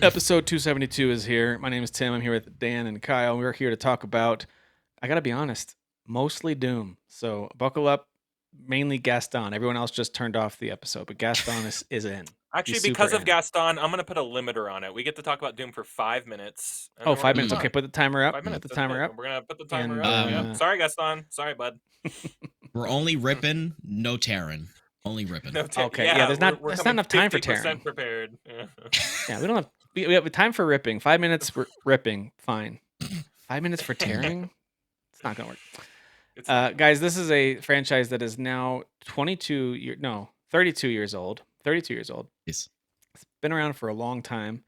Episode 272 is here. My name is Tim. I'm here with Dan and Kyle. We're here to talk about, I gotta be honest, mostly Doom. So buckle up, mainly Gaston. Everyone else just turned off the episode, but Gaston is in. Actually, He's super because of in. Gaston, I'm going to put a limiter on it. We get to talk about Doom for 5 minutes. And Oh, then we're 5 gonna minutes. move Okay, on. put the timer up. 5 Put minutes. the That's timer it. up. We're going to put the timer And up. Yep. Sorry, Gaston. Sorry, bud. We're only ripping, no tearing. Only ripping. No okay, yeah, there's not enough time for tearing. prepared. Yeah, we don't have we have time for ripping. 5 minutes for ripping, fine. 5 minutes for tearing? It's not gonna work. Guys, this is a franchise that is now 32 years old. 32 years old. Yes. It's been around for a long time,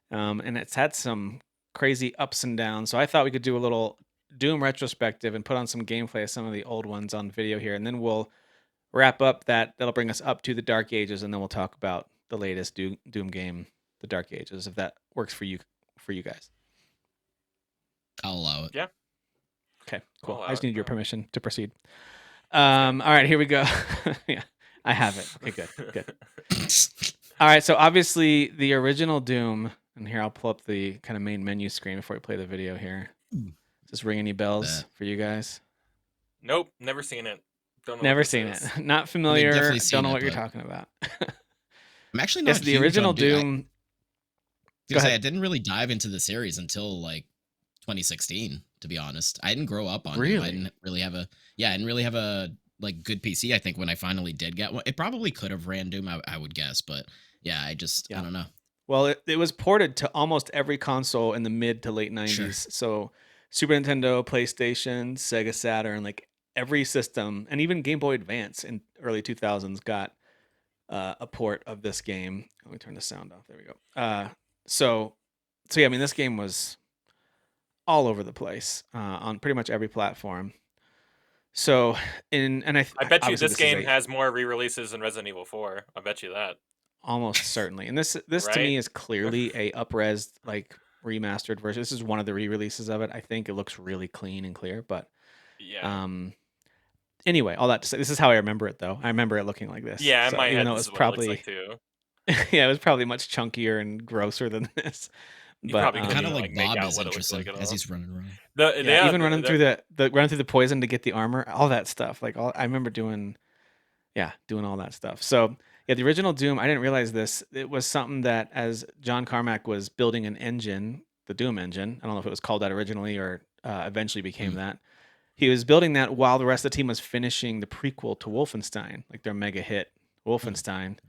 and it's had some crazy ups and downs. So I thought we could do a little Doom retrospective and put on some gameplay of some of the old ones on video here, and then we'll wrap up that'll bring us up to the Dark Ages, and then we'll talk about the latest Doom game, the Dark Ages, if that works for you guys. I'll allow it. Yeah. Okay, cool. I just need your permission to proceed. All right, here we go. Yeah, I have it. Okay, good. All right, so obviously the original Doom, and here I'll pull up the kind of main menu screen before we play the video here. Does this ring any bells for you guys? Nope, never seen it. Don't know never seen it. Not familiar. Don't know what you're talking about. I'm actually not. Yes, the original Doom. I didn't really dive into the series until like 2016. To be honest, I didn't grow up on it. I didn't really have a like good PC. I think when I finally did get one, it probably could have ran Doom. I would guess, but yeah, I don't know. Well, it was ported to almost every console in the mid to late 90s. Sure. So Super Nintendo, PlayStation, Sega Saturn, like every system, and even Game Boy Advance in early 2000s got a port of this game. Let me turn the sound off. There we go. So yeah, I mean, this game was all over the place on pretty much every platform. So I bet you this game has more re-releases than Resident Evil 4. I bet you that. Almost certainly. And this right? To me is clearly a up-res like remastered version. This is one of the re-releases of it. I think it looks really clean and clear, but yeah. Anyway, all that to say, this is how I remember it though. I remember it looking like this. Yeah, in my head, even though it was probably like too. Yeah, it was probably much chunkier and grosser than this. But kind of like Bob is interesting as he's running around. Even running through the poison to get the armor, all that stuff. Like I remember doing all that stuff. So yeah, the original Doom, I didn't realize this. It was something that as John Carmack was building an engine, the Doom engine. I don't know if it was called that originally or eventually became that. He was building that while the rest of the team was finishing the prequel to Wolfenstein, like their mega hit Wolfenstein.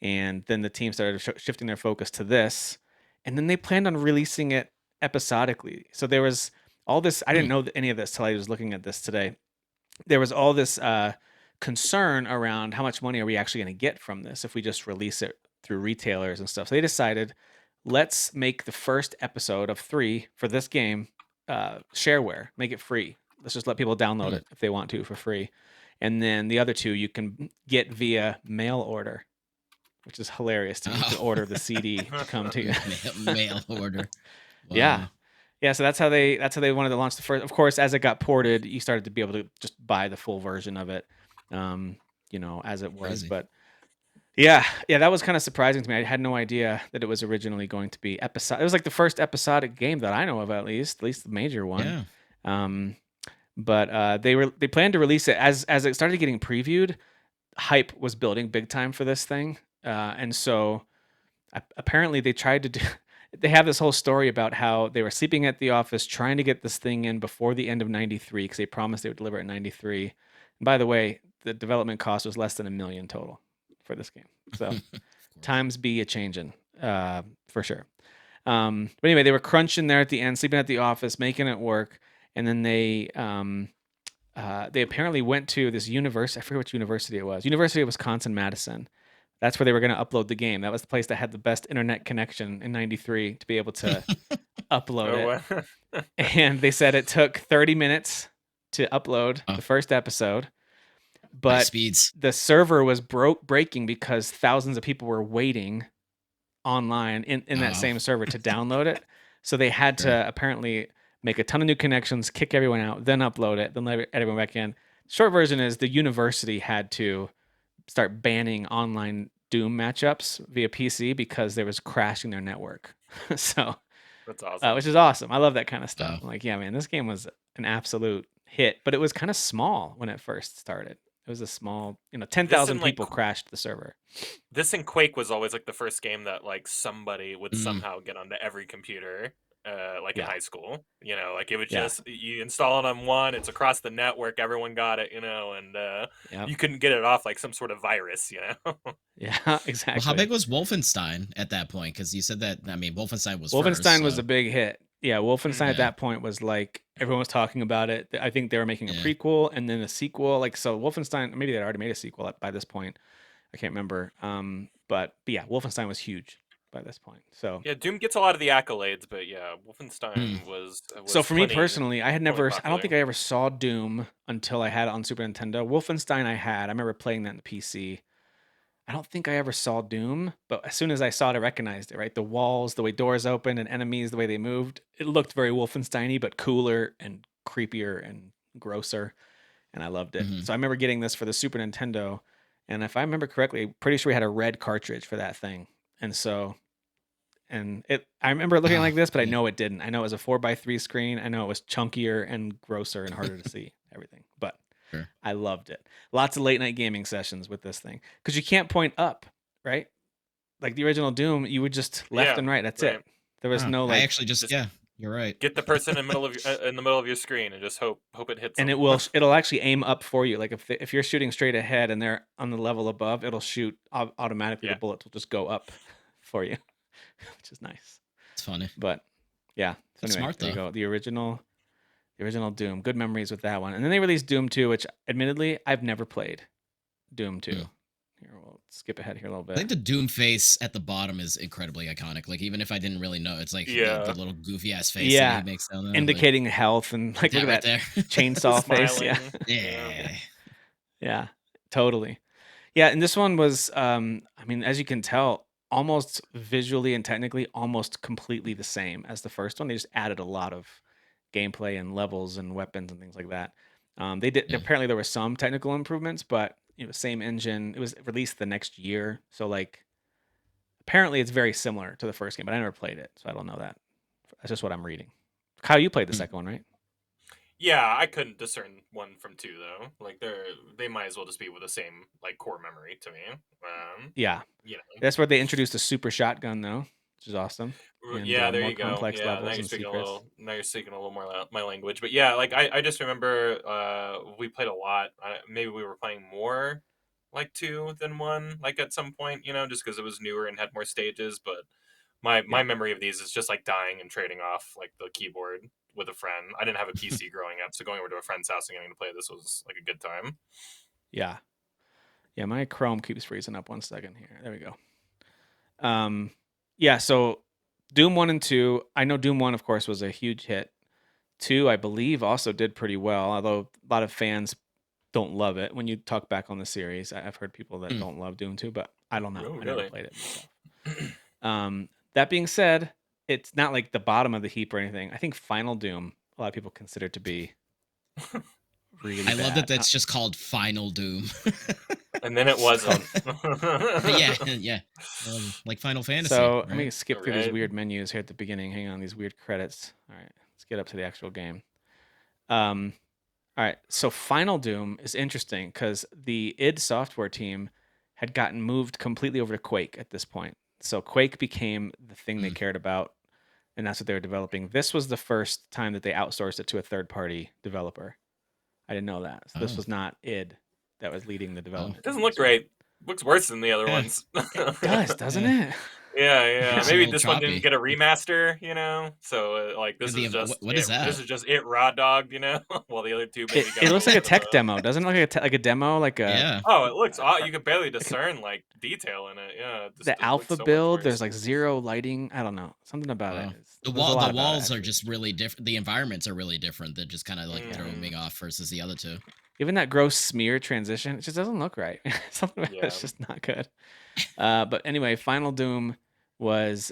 And then the team started shifting their focus to this. And then they planned on releasing it episodically. So there was all this. I didn't know any of this till I was looking at this today. There was all this concern around how much money are we actually going to get from this if we just release it through retailers and stuff. So they decided, let's make the first episode of 3 for this game shareware, make it free. Let's just let people download it if they want to for free. And then the other 2 you can get via mail order, which is hilarious to me, to order the CD to come to you. Mail order. Wow. Yeah. So that's how they wanted to launch the first. Of course, as it got ported, you started to be able to just buy the full version of it, as it was. Crazy. But yeah, that was kind of surprising to me. I had no idea that it was originally going to be episodic. It was like the first episodic game that I know of, at least the major one. Yeah. But they planned to release it as it started getting previewed. Hype was building big time for this thing. And so apparently they tried to do, they have this whole story about how they were sleeping at the office trying to get this thing in before the end of 93 because they promised they would deliver it in 93. And by the way, the development cost was less than $1 million total for this game. So times be a changing for sure. But anyway, they were crunching there at the end, sleeping at the office, making it work. And then they apparently went to this university. I forget which university it was. University of Wisconsin-Madison. That's where they were going to upload the game. That was the place that had the best internet connection in 93 to be able to upload it. And they said it took 30 minutes to upload the first episode. But the server was breaking because thousands of people were waiting online in that same server to download it. So they had to apparently make a ton of new connections, kick everyone out, then upload it, then let everyone back in. Short version is the university had to start banning online Doom matchups via PC because there was crashing their network. So, That's awesome. which is awesome. I love that kind of Oh. stuff. I'm like, yeah, man, this game was an absolute hit, but it was kind of small when it first started. It was a small, 10,000 like people crashed the server. this and Quake was always like the first game that like somebody would Mm. somehow get onto every computer, like in Yeah. high school. Like it would Yeah. just you install it on one, it's across the network, everyone got it, and Yep. you couldn't get it off like some sort of virus, Yeah, Well, exactly. how big was Wolfenstein at that point? Because you said that, I mean, Wolfenstein was Wolfenstein first, was so. a big hit. Yeah, Wolfenstein at Yeah. that point was like everyone was talking about it. I think they were making a Yeah. prequel and then a sequel. Like so, Wolfenstein. Maybe they'd already made a sequel by this point. I can't remember. But yeah, Wolfenstein was huge by this point. So Yeah, Doom gets a lot of the accolades, but yeah, Wolfenstein Mm. was so for me plenty personally, I don't popular. think I ever saw Doom until I had it on Super Nintendo. Wolfenstein I had. I remember playing that in the PC. I don't think I ever saw Doom, but as soon as I saw it, I recognized it, right? The walls, the way doors opened and enemies, the way they moved, it looked very Wolfenstein-y, but cooler and creepier and grosser. And I loved it. Mhm. So I remember getting this for the Super Nintendo. And if I remember correctly, pretty sure we had a red cartridge for that thing. And so, I remember it looking like this, but I Yeah. know it didn't. I know it was a 4:3 screen. I know it was chunkier and grosser and harder to see everything. But Sure. I loved it. Lots of late night gaming sessions with this thing because you can't point up, right? Like the original Doom, you would just left Yeah, and right. That's right. it. There was Oh, no I like, actually just, Just yeah, you're right. get the person in the middle of your screen and just hope it hits and them. it'll actually aim up for you. Like if you're shooting straight ahead and they're on the level above, it'll shoot automatically. Yeah. The bullets will just go up for you, which is nice. It's funny. But yeah, so That's anyway, smart, there you though. go. The original Doom. Good memories with that one. And then they released Doom 2, which admittedly I've never played. Doom 2. Mm. Here, we'll skip ahead here a little I think bit. the Doom face at the bottom is incredibly iconic. Like, even if I didn't really know, it's like Yeah. the little goofy ass face that Yeah, he makes down there. indicating health and like look Like, at that that right there. chainsaw face. Yeah. Smiling. Yeah. Yeah, totally. Yeah, and this one was, I mean, as you can tell, almost visually and technically almost completely the same as the first one. They just added a lot of gameplay and levels and weapons and things like that. They did Yeah. apparently there were some technical improvements, but same engine. It was released the next year, so like apparently it's very similar to the first game, but I never played it, so I don't know that. That's just what I'm reading. Kyle, you played the Mm. second one, right? Yeah, I couldn't discern 1 from 2 though. Like they might as well just be with the same like core memory to me. Yeah. You know. That's where they introduced a super shotgun though, which is awesome. And Yeah, there more you go. complex Yeah, levels and secrets. now you're speaking a little more my language. But yeah, like I just remember we played a lot. Maybe we were playing more like 2 than 1 like at some point, just because it was newer and had more stages, but my Yeah. memory of these is just like dying and trading off like the keyboard with a friend. I didn't have a PC growing up, so going over to a friend's house and getting to play this was like a good time. Yeah. Yeah, my Chrome keeps freezing up 1 second here. There we go. Yeah, so Doom 1 and 2, I know Doom 1 of course was a huge hit. 2, I believe also did pretty well, although a lot of fans don't love it. When you talk back on the series, I've heard people that don't love Doom 2, but I don't know. Oh, I never really? played it myself. That being said, it's not like the bottom of the heap or anything. I think Final Doom, a lot of people consider to be really I bad. love that that's just called Final Doom. And then it wasn't. Yeah. Like Final Fantasy. So right? let me skip through these Right. weird menus here at the beginning. Hang on, these weird credits. All right, let's get up to the actual game. All right, so Final Doom is interesting because the id Software team had gotten moved completely over to Quake at this point. So Quake became the thing they cared about, and that's what they were developing. This was the first time that they outsourced it to a third-party developer. I didn't know that. So this Oh. was not id that was leading the development. It doesn't look great. Looks worse than the other Yeah. ones. It does, doesn't it? Yeah. It's a Maybe little this one choppy. didn't get a remaster, So like this The- is just what is that? This is just it raw dogged, While the other two maybe got It a looks like little a bit of tech demo, doesn't it? Look like a demo, like a Yeah. Oh, it looks you could barely discern like detail in it. Yeah, it just the looks alpha so much build. worse. There's like zero lighting. I don't know, something about Wow. it. The There's a lot the about it, walls are actually. just really different. The environments are really different that just kind of like throw Mhm. me off versus the other two. Even that gross smear transition, it just doesn't look right. Something about it's Yeah. just not good. But anyway, Final Doom was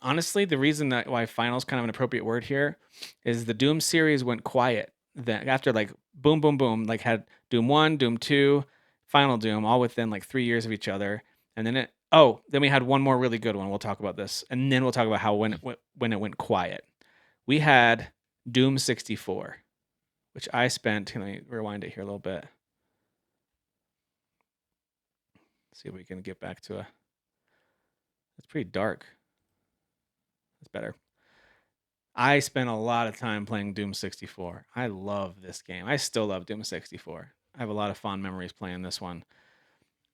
honestly the reason that why Final is kind of an appropriate word here is the Doom series went quiet. Then after like boom, like had Doom 1, Doom 2, Final Doom, all within like 3 years of each other. And then then we had one more really good one. We'll talk about this, and then we'll talk about how when it went quiet. We had Doom 64, which I spent. Can I rewind it here a little bit? See if we can get back to it's pretty dark. It's better. I spent a lot of time playing Doom 64. I love this game. I still love Doom 64. I have a lot of fond memories playing this one.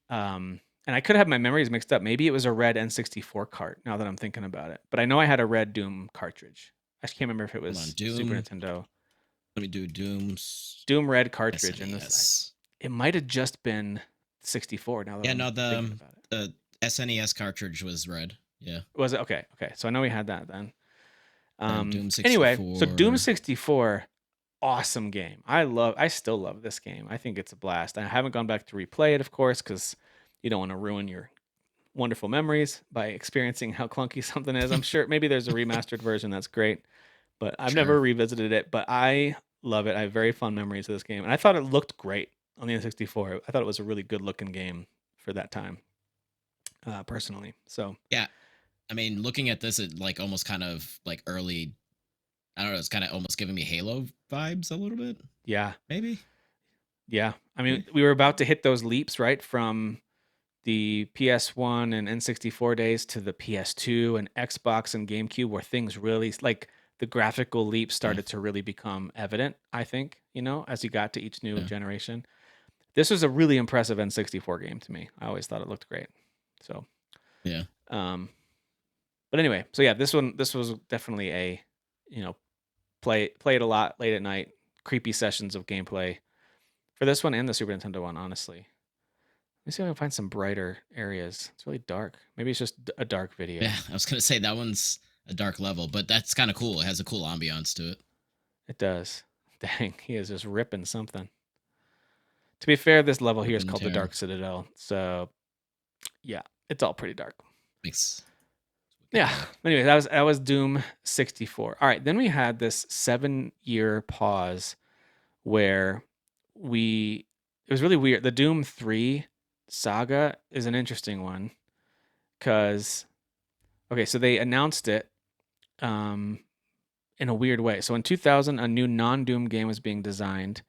And I could have my memories mixed up. Maybe it was a red N64 cart, now that I'm thinking about it. But I know I had a red Doom cartridge. I just can't remember if it was Super Nintendo. Let me do Doom red cartridge. And this, it might have just been 64 now that I'm thinking about it. The SNES cartridge was red. Yeah. Was it? Okay. So I know we had that then. Doom 64. Anyway, so Doom 64, awesome game. I still love this game. I think it's a blast. I haven't gone back to replay it, of course, because you don't want to ruin your wonderful memories by experiencing how clunky something is. I'm sure maybe there's a remastered version that's great, but I've never revisited it. But I love it. I have very fond memories of this game, and I thought it looked great on the N64. I thought it was a really good looking game for that time, personally. So yeah. I mean, looking at this, it like almost kind of like early, I don't know, it's kind of almost giving me Halo vibes a little bit. Yeah. Maybe. Yeah. I mean, we were about to hit those leaps, right? From the PS1 and N64 days to the PS2 and Xbox and GameCube, where things really, like, the graphical leap started to really become evident, I think, as you got to each new generation. This was a really impressive N64 game to me. I always thought it looked great. So, yeah. But anyway, so yeah, this was definitely a, play it a lot late at night, creepy sessions of gameplay for this one and the Super Nintendo one, honestly. Let me see if I can find some brighter areas. It's really dark. Maybe it's just a dark video. Yeah, I was going to say that one's a dark level, but that's kind of cool. It has a cool ambiance to it. It does. Dang, he is just ripping something. To be fair, this level here is called the Dark Citadel. So, yeah, it's all pretty dark. Thanks. Yeah. Anyway, that was Doom 64. All right, then we had this 7-year pause where it was really weird. The Doom 3 saga is an interesting one because, okay, so they announced it in a weird way. So in 2000, a new non-Doom game was being designed,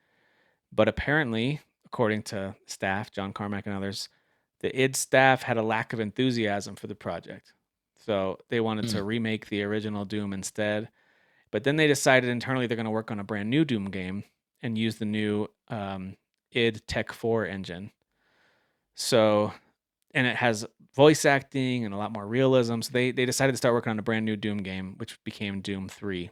but apparently, according to staff, John Carmack and others, the id staff had a lack of enthusiasm for the project. So they wanted to remake the original Doom instead. But then they decided internally they're going to work on a brand new Doom game and use the new id Tech 4 engine. So, and it has voice acting and a lot more realism. So they decided to start working on a brand new Doom game, which became Doom 3.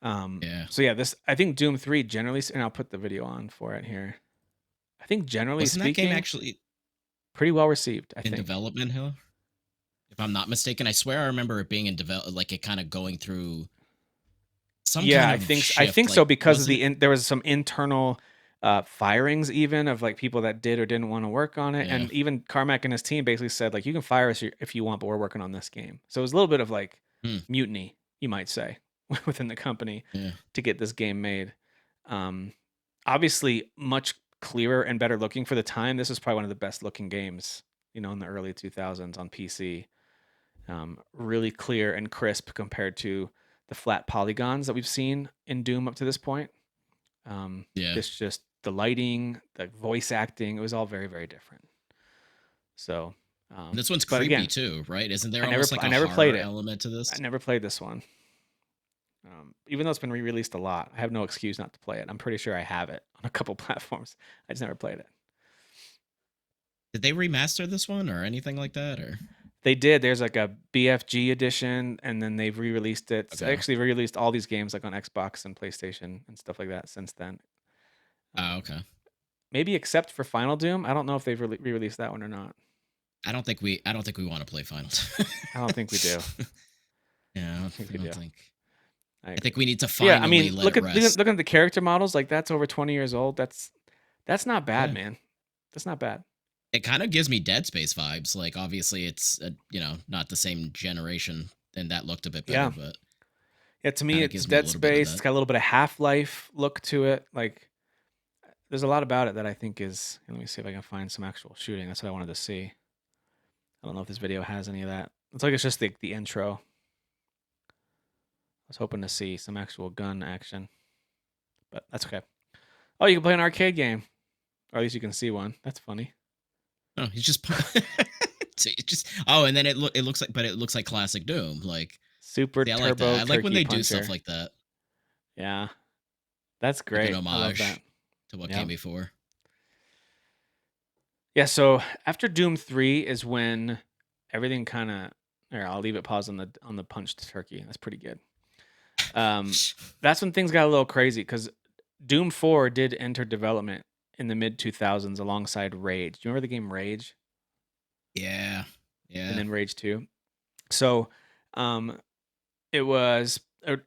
So yeah, I think Doom 3 generally, and I'll put the video on for it here. I think generally speaking, that game actually pretty well received, I think. In development, Hill? If I'm not mistaken, I swear I remember it being in like it kind of going through some kind of shift. I think so, because there was some internal firings even of like people that did or didn't want to work on it. And even Carmack and his team basically said, like, you can fire us if you want, but we're working on this game. So it was a little bit of like mutiny, you might say, within the company to get this game made. Obviously much clearer and better looking for the time. This is probably one of the best looking games, in the early 2000s on PC. Really clear and crisp compared to the flat polygons that we've seen in Doom up to this point. It's just the lighting, the voice acting, it was all very, very different. So this one's creepy again, too, right? Isn't there almost like a horror element to this? I never played this one. Even though it's been re-released a lot, I have no excuse not to play it. I'm pretty sure I have it on a couple platforms. I just never played it. Did they remaster this one or anything like that? Or they did. There's like a BFG edition, and then they've re-released it. Okay. So they actually re-released all these games like on Xbox and PlayStation and stuff like that since then. Okay. Maybe except for Final Doom. I don't know if they've re-released that one or not. I don't think we want to play Final. I don't think we do. Yeah, I don't think. I think we need to finally. Yeah, I mean, look at the character models. Like, that's over 20 years old. That's not bad, man. That's not bad. It kind of gives me Dead Space vibes. Like, obviously, it's not the same generation, and that looked a bit better. But yeah, to me, it's Dead Space. It's got a little bit of Half-Life look to it. Like, there's a lot about it that I think is. Let me see if I can find some actual shooting. That's what I wanted to see. I don't know if this video has any of that. It's like it's just the intro. I was hoping to see some actual gun action, but that's okay. Oh, you can play an arcade game, or at least you can see one. That's funny. Oh, he's just it just oh, and then it looks like, but it looks like classic Doom. Like, Super see, I like Turbo that. I like when Turkey they do stuff Puncher. like that, Yeah, that's like an great. I love that. homage to what Yeah. came before. Yeah, so after Doom 3 is when everything kind of, or I'll leave it paused on the punched turkey. That's pretty good. That's when things got a little crazy because Doom 4 did enter development in the mid 2000s alongside Rage. Do you remember the game Rage? Yeah, And yeah. then Rage 2. So, um, it was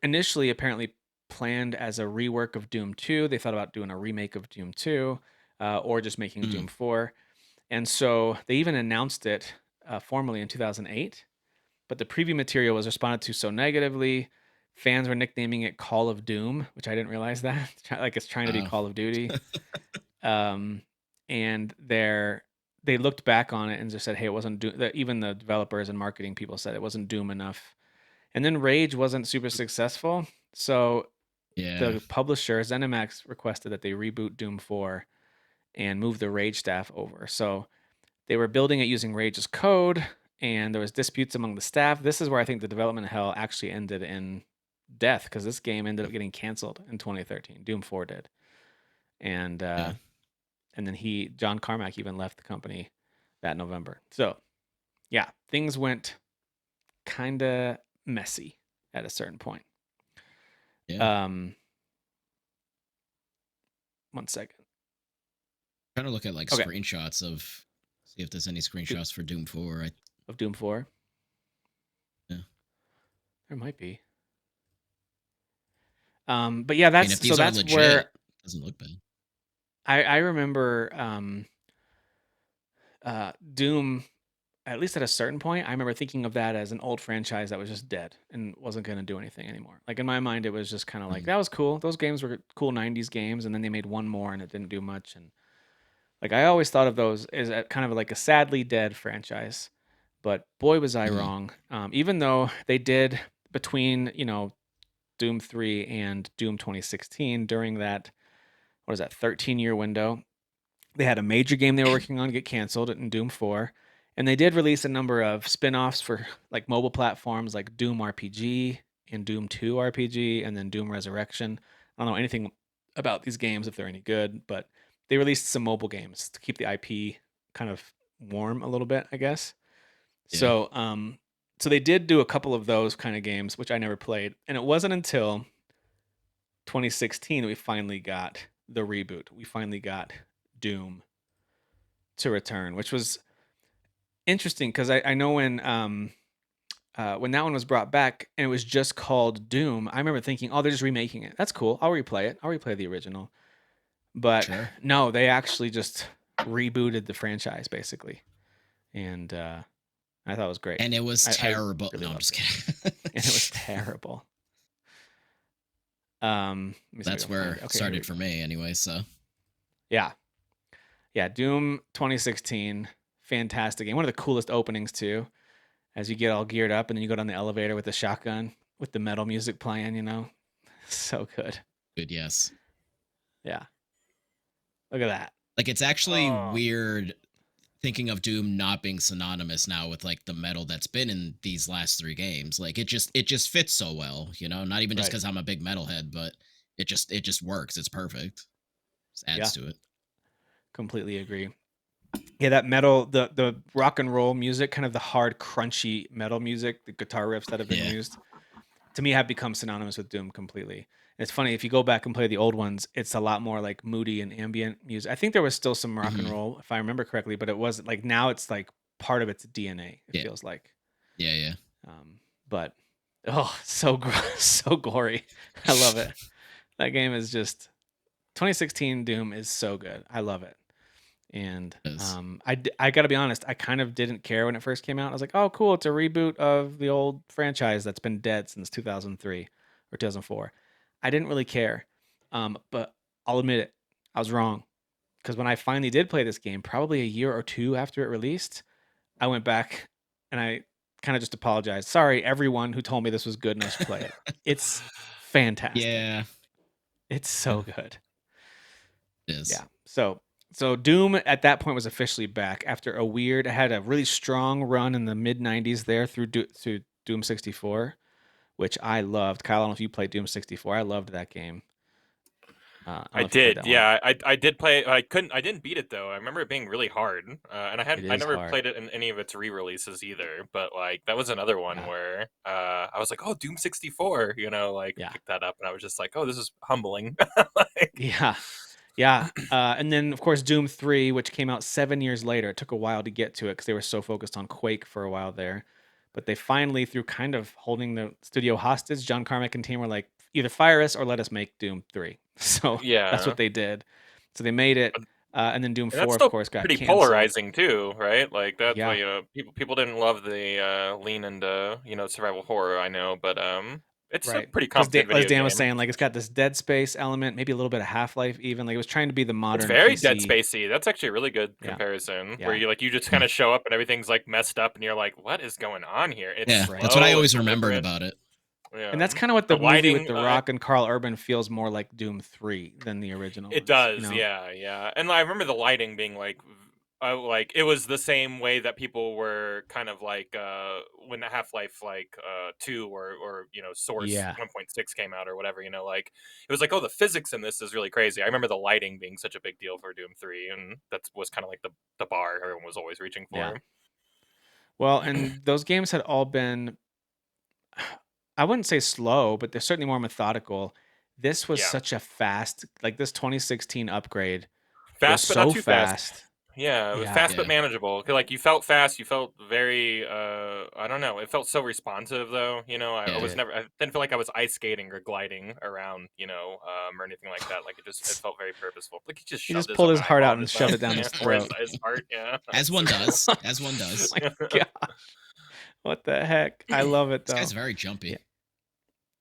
initially apparently planned as a rework of Doom 2. They thought about doing a remake of Doom 2, or just making Mm. Doom 4. And so they even announced it formally in 2008, but the preview material was responded to so negatively. Fans were nicknaming it Call of Doom, which I didn't realize that. Like it's trying to be Oh, Call of Duty. And they looked back on it and just said, "Hey, it wasn't Doom." Even the developers and marketing people said it wasn't Doom enough. And then Rage wasn't super successful, so yeah. the publisher ZeniMax requested that they reboot Doom 4 and move the Rage staff over. So they were building it using Rage's code, and there was disputes among the staff. This is where I think the development hell actually ended in death because this game ended up getting canceled in 2013. Doom 4 did, and Yeah. and then John Carmack even left the company that November. So yeah, things went kind of messy at a certain point. Yeah. One second. Trying to look at like Okay. screenshots of, see if there's any screenshots for Doom 4. Of Doom 4? Yeah. There might be. But yeah, I mean, if these are that's legit, where it doesn't look bad. I remember Doom, at least at a certain point, I remember thinking of that as an old franchise that was just dead and wasn't going to do anything anymore. Like in my mind, it was just kind of like, Mm. that was cool. Those games were cool 90s games, and then they made one more and it didn't do much. And like I always thought of those as kind of like a sadly dead franchise. But boy, was I Mm. wrong. Even though they did between, Doom 3 and Doom 2016 during that, what is that, 13-year window. They had a major game they were working on get canceled in Doom 4. And they did release a number of spin-offs for like mobile platforms like Doom RPG and Doom 2 RPG and then Doom Resurrection. I don't know anything about these games if they're any good, but they released some mobile games to keep the IP kind of warm a little bit, I guess. Yeah. So they did do a couple of those kind of games, which I never played. And it wasn't until 2016 we finally got the reboot. We finally got Doom to return, which was interesting because I know when that one was brought back and it was just called Doom, I remember thinking, oh, they're just remaking it. That's cool. I'll replay it. I'll replay the original. But Sure. no, they actually just rebooted the franchise basically, and I thought it was great. And it was I terrible. really No, I'm loved just it, kidding. and it was terrible. Let me see if I That's can find where it. it Okay, here we started go. for me anyway. So Yeah, yeah, Doom 2016, fantastic game. One of the coolest openings too, as you get all geared up and then you go down the elevator with the shotgun with the metal music playing. So good. good. Yes. Yeah, look at that. Like, it's actually Oh, weird thinking of Doom not being synonymous now with like the metal that's been in these last 3 games. Like, it just fits so well, not even just right. because I'm a big metalhead, but it just works. It's perfect. Just adds Yeah, to it. completely agree. Yeah, that metal, the rock and roll music, kind of the hard, crunchy metal music, the guitar riffs that have been Yeah. used, to me have become synonymous with Doom completely. And it's funny if you go back and play the old ones, it's a lot more like moody and ambient music. I think there was still some rock and Hmm. roll, if I remember correctly, but it wasn't like now it's like part of its DNA. It Yeah. feels like. Yeah. Yeah. But so so gory. I love it. That game is just 2016 Doom is so good. I love it. And It is. I got to be honest, I kind of didn't care when it first came out. I was like, oh, cool, it's a reboot of the old franchise that's been dead since 2003 or 2004. I didn't really care, but I'll admit it, I was wrong because when I finally did play this game, probably a year or two after it released, I went back and I kind of just apologized. Sorry, everyone who told me this was good and I should play it. It's fantastic. Yeah, It's so good. it is. Yeah. So Doom at that point was officially back after a weird. It had a really strong run in the mid '90s there through Doom 64, which I loved. Kyle, I don't know if you played Doom 64. I loved that game. I don't I know if you played did, that one. yeah. I did play. I didn't beat it though. I remember it being really hard, and It I is never hard. played it in any of its re-releases either. But like that was another one Yeah. where I was like, oh, Doom 64, like Yeah. picked that up, and I was just like, oh, this is humbling. Like, Yeah. Yeah. And then, of course, Doom 3, which came out 7 years later. It took a while to get to it because they were so focused on Quake for a while there. But they finally, through kind of holding the studio hostage, John Carmack and team were like, either fire us or let us make Doom 3. So that's yeah, what they did. So they made it. And then Doom and that's 4, of still course, got pretty canceled. polarizing too, right? Like that's Yeah. like people didn't love the lean into survival horror. I know, but it's a Right. pretty Because competent as video Dan was game. saying, like, it's got this Dead Space element, maybe a little bit of Half-Life even. Like, it was trying to be the It's modern very Dead PC. Spacey. That's actually a really good Yeah. comparison. Where Yeah. you just kind of show up and everything's like messed up, and you're like, "What is going on here?" It's Yeah, that's what I slow and always remembered deliberate. about it. And that's Yeah, kind of what the the movie with lighting. The Rock and Carl Urban feels more like Doom 3 than the original It ones, you does, know? yeah, yeah. And I remember the lighting being like it was the same way that people were kind of like when Half Life 2 or Source Yeah. 1.6 came out or whatever. Like it was like, oh, the physics in this is really crazy. I remember the lighting being such a big deal for Doom 3, and that was kind of like the bar everyone was always reaching Yeah. for. Well, and those games had all been I wouldn't say slow, but they're certainly more methodical. This was Yeah, such a fast like, this 2016 upgrade was fast but not so too fast. fast. Yeah, it was Yeah. fast but Yeah. manageable. Like you felt fast, you felt very I don't know, it felt so responsive though. I It was did. never I didn't feel like I was ice skating or gliding around, or anything like that. Like it felt very purposeful. Like he just He shoved just his pulled his heart eyeball out in and his shoved butt. it down Yeah, his or throat. his heart. Yeah. As It's one super cool. does. As one does. My gosh. What the heck? I love it, This guy's though. very jumpy. Yeah.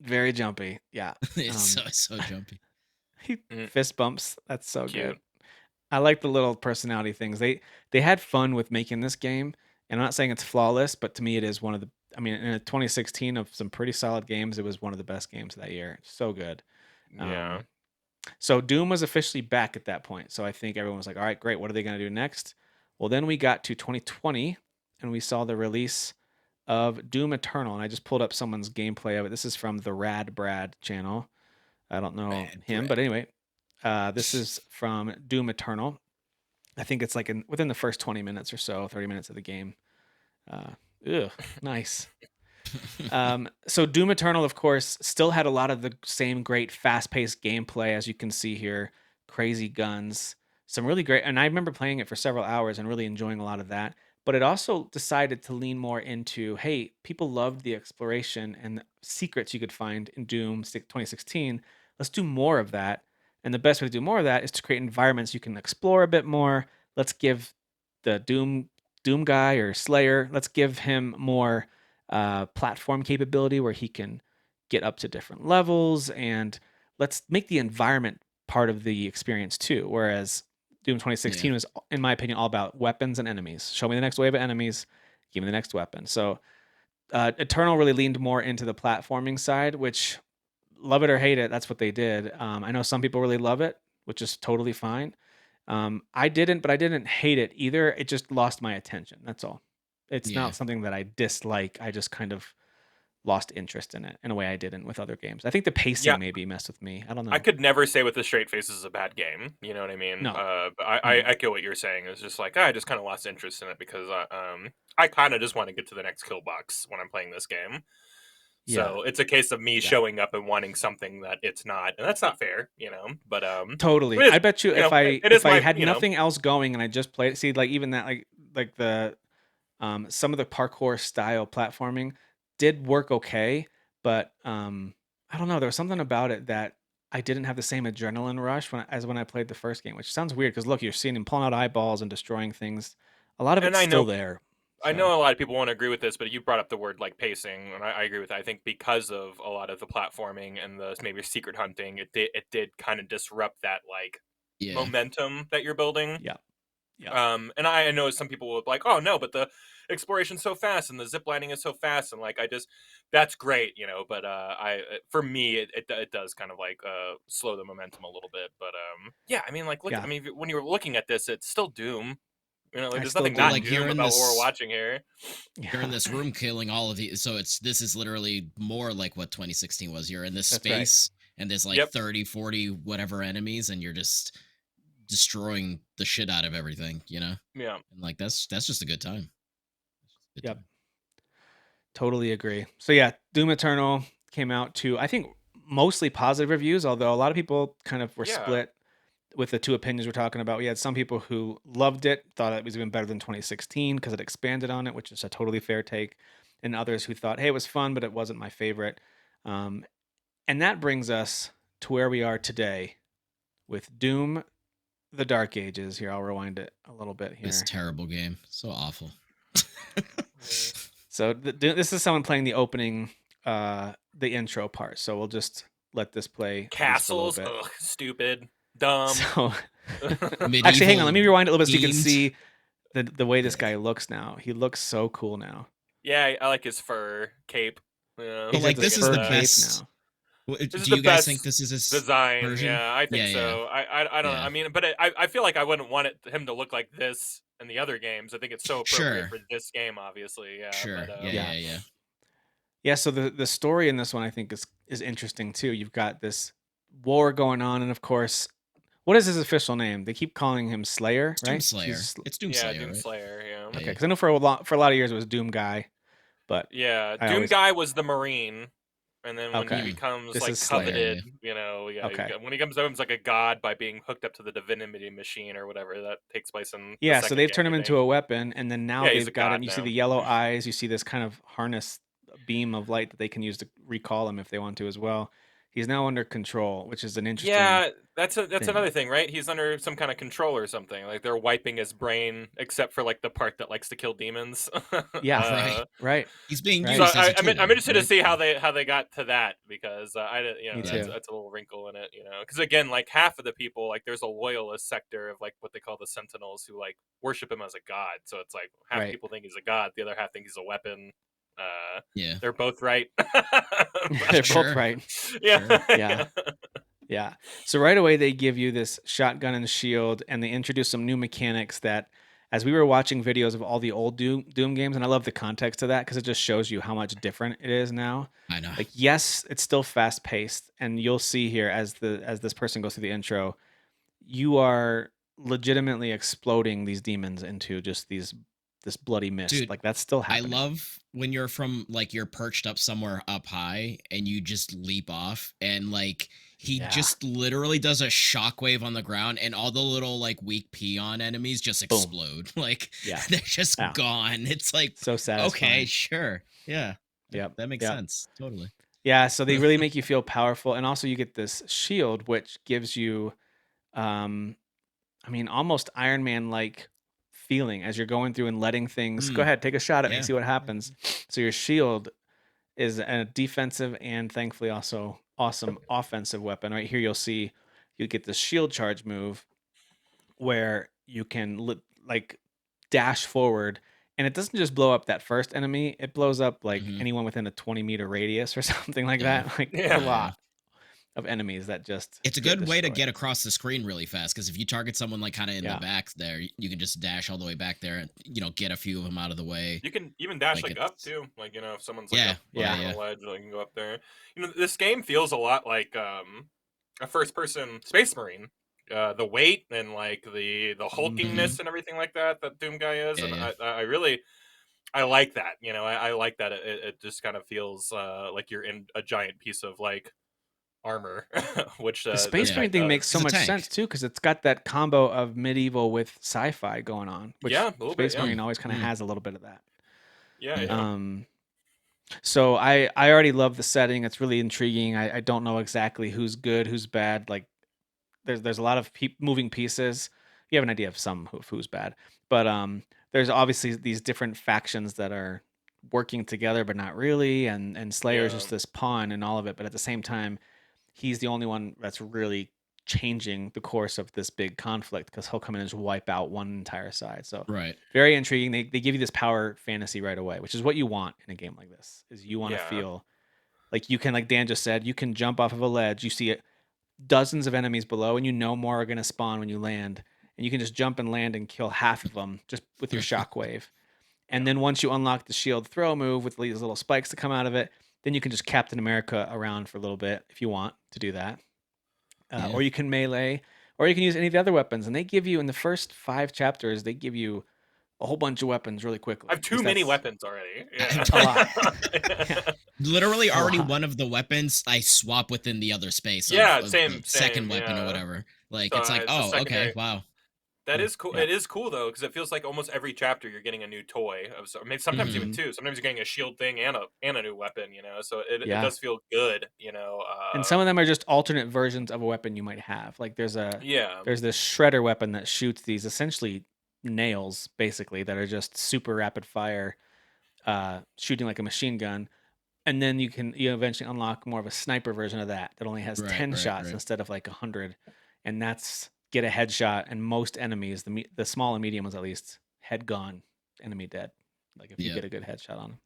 Very jumpy. Yeah. It's so jumpy. He Mm, fist bumps. That's so good. cute. I like the little personality things. They had fun with making this game, and I'm not saying it's flawless, but to me it is one of the I mean, in a 2016 of some pretty solid games, it was one of the best games that year. So good. Yeah. Um, so Doom was officially back at that point. So I think everyone was like, "All right, great. What are they going to do next?" Well, then we got to 2020 and we saw the release of Doom Eternal, and I just pulled up someone's gameplay of it. This is from the Rad Brad channel. I don't know Bad him, but bread. anyway, this is from Doom Eternal. I think it's like within the first 20 minutes or so, 30 minutes of the game. Uh, ugh, nice. So Doom Eternal, of course, still had a lot of the same great fast-paced gameplay as you can see here. Crazy guns, some really great, and I remember playing it for several hours and really enjoying a lot of that. But it also decided to lean more into, hey, people loved the exploration and the secrets you could find in Doom 2016. Let's do more of that. And the best way to do more of that is to create environments you can explore a bit more. Let's give the Doom guy or Slayer, let's give him more platform capability where he can get up to different levels, and let's make the environment part of the experience too. Whereas Doom Yeah. 2016 was, in my opinion, all about weapons and enemies. Show me the next wave of enemies, give me the next weapon. So Eternal really leaned more into the platforming side, which love it or hate it, that's what they did. I know some people really love it, which is totally fine. I didn't, but I didn't hate it either. It just lost my attention. That's all. It's Yeah. not something that I dislike. I just kind of lost interest in it in a way I didn't with other games. I think the Yeah, pacing maybe messed with me. I don't I know. could never say with a straight face this is a bad game. You know what I mean? No. But I Mm-mm. echo what you're saying. It's just like I just kind of lost interest in it because I kind of just want to get to the next kill box when I'm playing this game. Yeah. So it's a case of me Yeah. showing up and wanting something that it's not, and that's not fair. But Totally. it is, I bet you it if is I my, had nothing else going and I just played, see, like even that, like the some of the parkour style platforming did work okay, but I don't know. There was something about it that I didn't have the same adrenaline rush as when I played the first game, which sounds weird because look, you're seeing him pulling out eyeballs and destroying things. A lot of and it's still there. I So know a lot of people won't agree with this, but you brought up the word like pacing, and I agree with that. I think because of a lot of the platforming and the maybe secret hunting, it did kind of disrupt that like Yeah. momentum that you're building. yeah, yeah, And I know some people will be like, "Oh no, but exploration so fast and the zip lining is so fast, and like I just that's great, but for me it does kind of like slow the momentum a little bit, but yeah, I mean, like, look, I Yeah, mean, when you're looking at this, it's still Doom. Like, I there's still nothing Well, not like Doom. you're Doom in about what we're this watching here. you're in Yeah, this room killing all of these. So this is literally more like what 2016 was. You're in this that's right. space and there's like Yep. 30, 40 whatever enemies and you're just destroying the shit out of everything, you know? Yeah. And like that's just a good time. That's just a good Yep, time. totally agree. So yeah, Doom Eternal came out to, I think, mostly positive reviews, although a lot of people kind of were Yeah. split with the two opinions we're talking about. We had some people who loved it, thought it was even better than 2016 because it expanded on it, which is a totally fair take, and others who thought, hey, it was fun, but it wasn't my favorite. Um, and that brings us to where we are today with Doom: The Dark Ages. Here, I'll rewind it a little bit This here. terrible game. So awful. Mm. So this is someone playing the opening, the intro part. So we'll just let this play at least for a little Castles, bit. ugh, stupid, dumb. So actually, hang on, let Medieval me rewind it a little bit so you can themed. see the way this Yeah. guy looks now. He looks so cool now. Yeah, I like his fur cape. Yeah, But He's got like big this this is into fur the that. cape best. now. This is Do the you guys think best this is his design. version? Yeah, I think Yeah, yeah. so. I don't know. Yeah. I mean, but I feel like I wouldn't want him to look like this in the other games. I think it's so appropriate Sure. for this game, obviously. Yeah, Sure. but Yeah, Yeah. yeah, yeah. Yeah, so the story in this one I think is interesting too. You've got this war going on, and of course, what is his official name? They keep calling him Slayer, It's right? Doomslayer. It's yeah, Doomslayer, right? Doomslayer. Yeah, Yeah, Okay, yeah. because I know for a lot of years it was Doom Guy, but yeah. I Doom always Guy was the Marine, and then when he okay. Mm. becomes This like is Slayer. Yeah, coveted, yeah. yeah, Okay. when he becomes like a god by being hooked up to the divinity machine or whatever that takes place in the Yeah, so second they've game, turned I him into think. a weapon, and then now Yeah, he's a they've got him. god You see now. the yellow eyes. You see this kind of harness beam of light that they can use to recall him if they want to as well. He's now under control, which is an interesting Yeah, that's thing. another thing, right? He's under some kind of control or something. Like they're wiping his brain, except for like the part that likes to kill demons. Yeah, Right. right, He's being So right. used as a I'm tool, interested to right? see Yeah. how they got to that because Me Yeah. too. that's a little wrinkle in it, because again, like half of the people, like there's a loyalist sector of like what they call the Sentinels who like worship him as a god. So it's like half Right. people think he's a god, the other half think he's a weapon. Yeah. They're both right. They're But, both Sure. right. yeah, Sure. Yeah. yeah, Yeah. So right away they give you this shotgun and shield, and they introduce some new mechanics that, as we were watching videos of all the old Doom games, and I love the context of that because it just shows you how much different it is now. I know. Like, yes, it's still fast paced, and you'll see here as this person goes through the intro, you are legitimately exploding these demons into just this bloody mist. Dude, Like that's still I happening. love when you're from like you're perched up somewhere up high and you just leap off and like he Yeah. just literally does a shockwave on the ground and all the little like weak peon enemies just Boom. explode. Like Yeah. they're just Yeah. gone. It's like So okay, satisfying. sure. Yeah. Yep. That makes Yep. sense. Totally. Yeah, so they really make you feel powerful, and also you get this shield which gives you, um, I mean, almost Iron Man like feeling as you're going through and letting things go Mm, ahead, take a shot at me, yeah. see what Yeah. happens. So your shield is a defensive and thankfully also awesome offensive weapon. Right here, you'll see you get this shield charge move where you can like dash forward, and it doesn't just blow up that first enemy; it blows up like Hmm. anyone within a 20-meter radius or something like Yeah. that. Like a yeah. Yeah. Yeah. lot of enemies that just It's a get good way to destroyed. get across the screen really fast because if you target someone like kind of in the Yeah, back there, you can just dash all the way back there and get a few of them out of the way. You can even dash Like like up it's too. Like if someone's like yeah, up like yeah, yeah, on a yeah. ledge, like, you can go up there. This game feels a lot like a first person Space Marine. The weight and like the Hmm. hulkingness and everything like that Doom guy is, Yeah, and yeah. I really I like that. I like that it just kind of feels like you're in a giant piece of like armor, which the this Space Yeah. guy Marine thing makes does. so He's a much sense tank. too because it's got that combo of medieval with sci-fi going on, Yeah, which a little bit. Space Yeah, Marine Mm, always kind of mm, has a little bit of that. yeah, mm. yeah. Um, so I already love the setting. It's really intriguing. I don't know exactly who's good, who's bad. Like there's a lot of moving pieces. You have an idea of who's bad, but there's obviously these different factions that are working together, but not really. And Slayer's Yeah. just this pawn in all of it. But at the same time, he's the only one that's really changing the course of this big conflict because he'll come in and just wipe out one entire side. So Right. very intriguing. They give you this power fantasy right away, which is what you want in a game like this. Is you want to Yeah. feel like you can, like Dan just said, you can jump off of a ledge. You see it, dozens of enemies below, and you know more are going to spawn when you land, and you can just jump and land and kill half of them just with your shockwave. And then once you unlock the shield throw move with these little spikes that come out of it, then you can just Captain America around for a little bit if you want to do that. Or you can melee, or you can use any of the other weapons. And they give you, in the first 5 chapters, they give you a whole bunch of weapons really quickly. I have too many weapons already. Yeah. A lot. Yeah. Literally already one of the weapons I swap within the other space. Of same. Second weapon yeah. or whatever. Like, So it's like, oh, okay, wow. That is cool. Yeah. It is cool though, because it feels like almost every chapter you're getting a new toy. Maybe sometimes even 2. Sometimes you're getting a shield thing and a new weapon. So it does feel good. And some of them are just alternate versions of a weapon you might have. Like there's this shredder weapon that shoots these essentially nails, basically, that are just super rapid fire, shooting like a machine gun. And then you eventually unlock more of a sniper version of that only has 10 shots instead of like 100. And that's get a headshot, and most enemies, the small and medium ones at least, head gone, enemy dead. Like if you get a good headshot on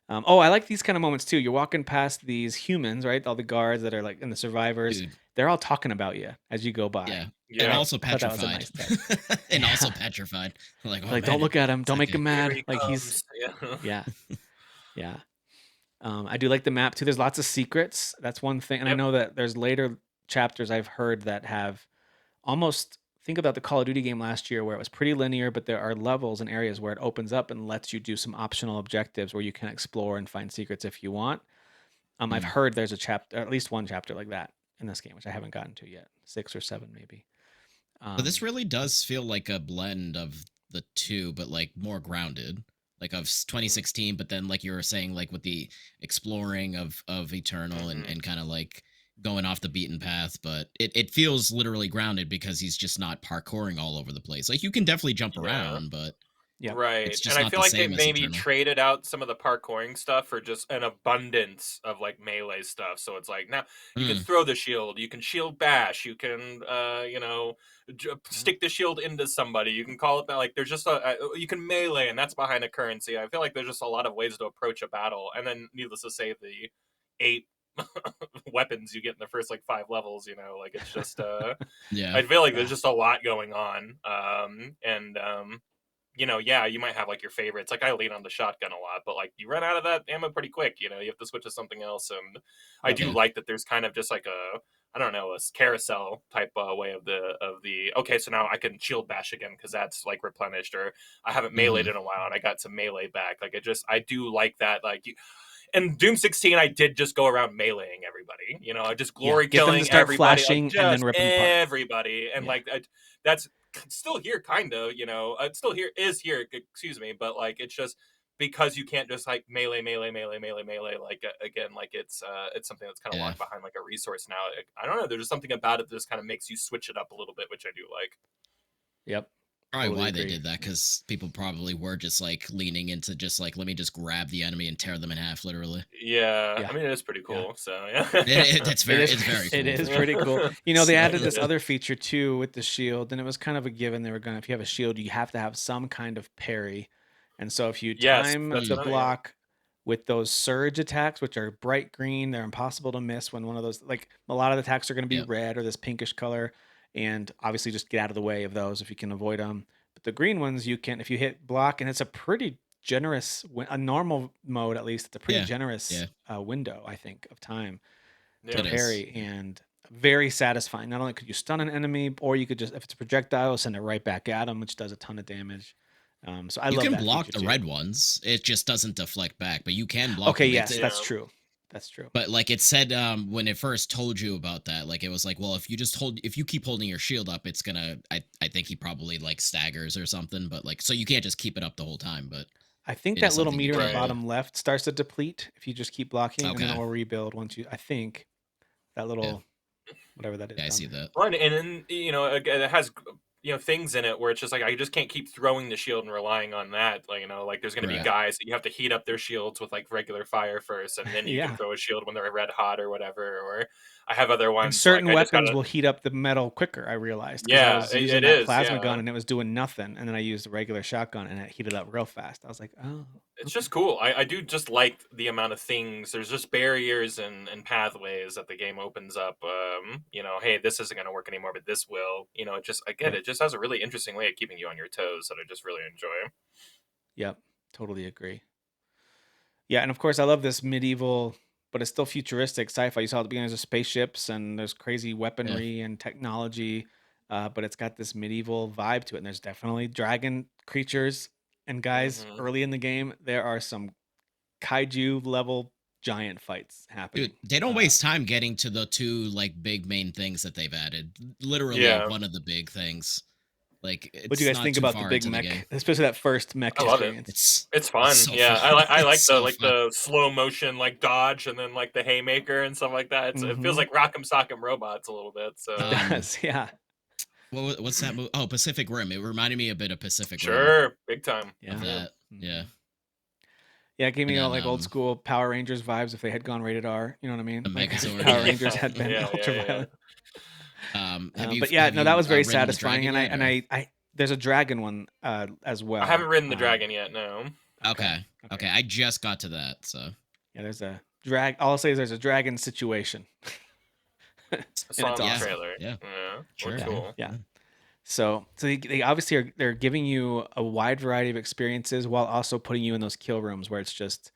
them. I like these kind of moments too. You're walking past these humans, right? All the guards that are like, and the survivors. Dude. They're all talking about you as you go by. Yeah. And also petrified. And also petrified. Like, like don't look at him. Don't make him mad. Like he's yeah. I do like the map too. There's lots of secrets. That's one thing. And I know that there's later chapters I've heard that have almost, think about the Call of Duty game last year where it was pretty linear, but there are levels and areas where it opens up and lets you do some optional objectives where you can explore and find secrets if you want. I've heard there's a chapter, at least one chapter like that in this game, which I haven't gotten to yet. 6 or 7 maybe. But this really does feel like a blend of the two, but like more grounded. Like of 2016, but then like you were saying, like with the exploring of Eternal and kind of like going off the beaten path, but it feels literally grounded because he's just not parkouring all over the place. Like you can definitely jump around, but right. it's just and not I feel the like same they as maybe Eternal. traded out some of the parkouring stuff for just an abundance of like melee stuff. So it's like now you can throw the shield, you can shield bash, you can stick the shield into somebody, you can call it that. Like there's just you can melee, and that's behind a currency. I feel like there's just a lot of ways to approach a battle, and then needless to say, the 8 weapons you get in the first like 5 levels, like it's just I feel like there's just a lot going on, you might have like your favorites. Like I lean on the shotgun a lot, but like you run out of that ammo pretty quick. You have to switch to something else. And I do like that there's kind of just like a carousel type way of the okay, so now I can shield bash again because that's like replenished, or I haven't meleeed in a while and I got some melee back. Like I do like that. Like in Doom 16, I did just go around meleeing everybody. I just glory killing them to start everybody, flashing like, and then ripping everybody, and like that's still here, kind of. It's still here, excuse me, but like it's just because you can't just like melee. Like again, like it's something that's kind of locked behind like a resource now. I don't know. There's just something about it that just kind of makes you switch it up a little bit, which I do like. Yep. Probably totally why agree. They did that, because people probably were just like leaning into just like, let me just grab the enemy and tear them in half, literally. Yeah. I mean, it is pretty cool. Yeah. So yeah, it's very cool. It is pretty cool. They added this other feature too with the shield, and it was kind of a given. They were if you have a shield, you have to have some kind of parry, and so if you time the block with those surge attacks, which are bright green, they're impossible to miss. When one of those, like a lot of the attacks are going to be red or this pinkish color. And obviously just get out of the way of those if you can avoid them. But the green ones, you can, if you hit block, and it's a pretty generous, a normal mode at least, it's a pretty generous window, I think, of time to parry, and very satisfying. Not only could you stun an enemy, or you could just, if it's a projectile, send it right back at them, which does a ton of damage. So I love that. You can block the red ones. It just doesn't deflect back, but you can block them. Yes, that's true. That's true. But like it said, when it first told you about that, like it was like, well, if you keep holding your shield up, it's gonna. I think he probably like staggers or something. But like, so you can't just keep it up the whole time. But I think that little meter in the bottom left starts to deplete if you just keep blocking, and then it will rebuild once you. I think that little whatever that is. Yeah, I see that. Well, and then it has things in it where it's just like I just can't keep throwing the shield and relying on that. Like, like there's going to be Right. guys that you have to heat up their shields with like regular fire first, and then you can Yeah. throw a shield when they're red hot or whatever. Or I have other And ones like certain I just weapons gotta. will heat up the metal quicker, I realized, because I Yeah, was using it that is. plasma gun Yeah. and it was doing nothing, and then I used a regular shotgun and it heated up real fast. I was like, "Oh, It's okay." just cool. I do just like the amount of things. There's just barriers and pathways that the game opens up. Hey, this isn't going to work anymore, but this will. It just again, Yep. it just has a really interesting way of keeping you on your toes that I just really enjoy. Yep. Totally agree. Yeah, and of course, I love this medieval, but it's still futuristic sci-fi. You saw at the beginning, there's spaceships and there's crazy Yeah. weaponry and technology, but it's got this medieval vibe to it. And there's definitely dragon creatures. And guys, Hmm. early in the game, there are some kaiju level giant fights Dude, happening. they don't waste time getting to the two like big main things that they've added. Literally Yeah, one of the big things. Like What do you it's guys not think too about the far big into the game. mech, especially that first mech I love it. experience? It's It's fun. so Yeah, fun. I It's like the so fun. slow motion like dodge and then like the haymaker and stuff like that. It feels Mm-hmm. like Rock'em Sock'em Robots a little bit. It So does, yeah. What's that movie? Oh, Pacific Rim. It reminded me a bit of Pacific Rim sure, big time. of Yeah. Yeah. that. Yeah. Mm-hmm. Yeah, it gave And me then like old school Power Rangers vibes if they had gone rated R. You know what I the mean? Like if Megazord. Power Yeah. Rangers had been Yeah, ultra yeah, yeah. violent. Have you But yeah, have no, that you was very ridden the satisfying. dragon And I yet? and Or I there's a dragon one as I haven't well. ridden the dragon yet. No, Okay, okay, okay. okay. I just got to that. So Yeah, there's a drag. All I'll say is there's a dragon situation, and I saw it's in the yeah, awesome. trailer. yeah, Yeah, looks sure, Yeah, yeah, cool. yeah. yeah. So they obviously they're giving you a wide variety of experiences while also putting you in those kill rooms where it's just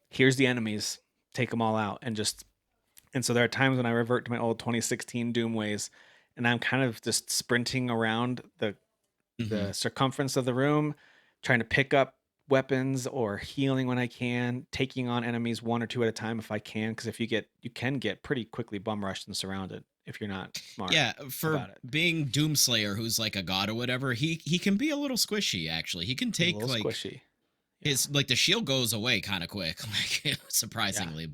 here's the enemies, take them all out, and so there are times when I revert to my old 2016 Doom ways, and I'm kind of just sprinting around Hmm. the circumference of the room, trying to pick up weapons or healing when I can, taking on enemies one or two at a time if I can, because if you can get pretty quickly bum rushed and surrounded if you're not smart Yeah, for about it. being Doomslayer, who's like a god or whatever, he can be a little squishy. Actually, he can He's a take little like squishy. Yeah, his like the shield goes away kind of quick, like yeah, surprisingly,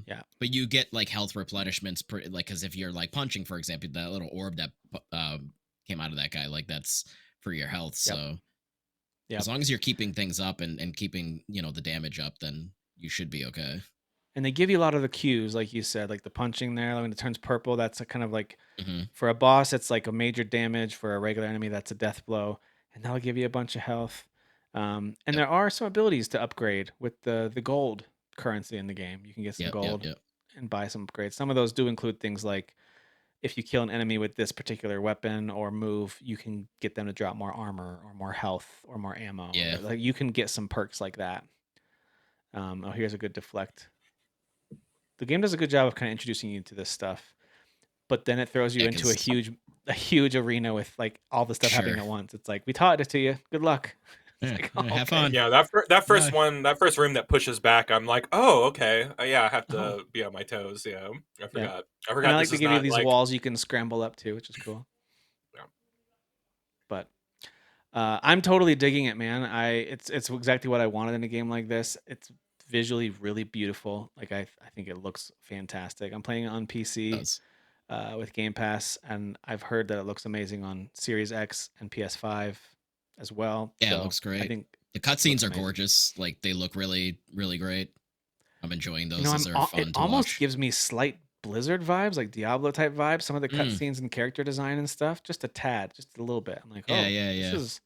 yeah. but you get like health replenishments, like because if you're like punching, for example, that little orb that came out of that guy, like that's for your health. Yep, So as yep. long as you're keeping things up and keeping the damage up, then you should be okay. And they give you a lot of the cues, like you said, like the punching there. Like when it turns purple, that's a kind of like Hmm. for a boss, it's like a major damage. For a regular enemy, that's a death blow, and that'll give you a bunch of health. And Yep. there are some abilities to upgrade with the gold currency in the game. You can get some Yep. Yep. gold Yep. and buy some upgrades. Some of those do include things like if you kill an enemy with this particular weapon or move, you can get them to drop more armor or more health or more ammo. Yeah. Like you can get some perks like that. Oh, here's a good deflect. The game does a good job of kind of introducing you to this stuff, but then it throws you Yeah. into a Because huge arena with like all the stuff happening sure. at once. It's like we taught it to you. Good luck. It's Yeah, like, yeah, oh, have okay. fun. Yeah, that first Bye. one, that first room that pushes back, I'm like, oh, okay, yeah, I have Oh, to be on my toes. Yeah, I yeah. forgot. I And I forgot like this to is give you not these like. walls you can scramble up to, which is cool. Yeah. But I'm totally digging it, man. It's exactly what I wanted in a game like this. It's visually really beautiful. Like I think it looks fantastic. I'm playing it on PC Does. with Game Pass, and I've heard that it looks amazing on Series X and PS5 as well. Yeah, it So looks I great. think The it looks cutscenes are amazing. gorgeous. Like they look really, really great. I'm enjoying those. Those are It fun to almost watch. gives me slight Blizzard vibes, like Diablo type vibes. Some of the Mm, cutscenes and character design and stuff, just a tad, just a little bit. I'm like, yeah, oh, yeah, this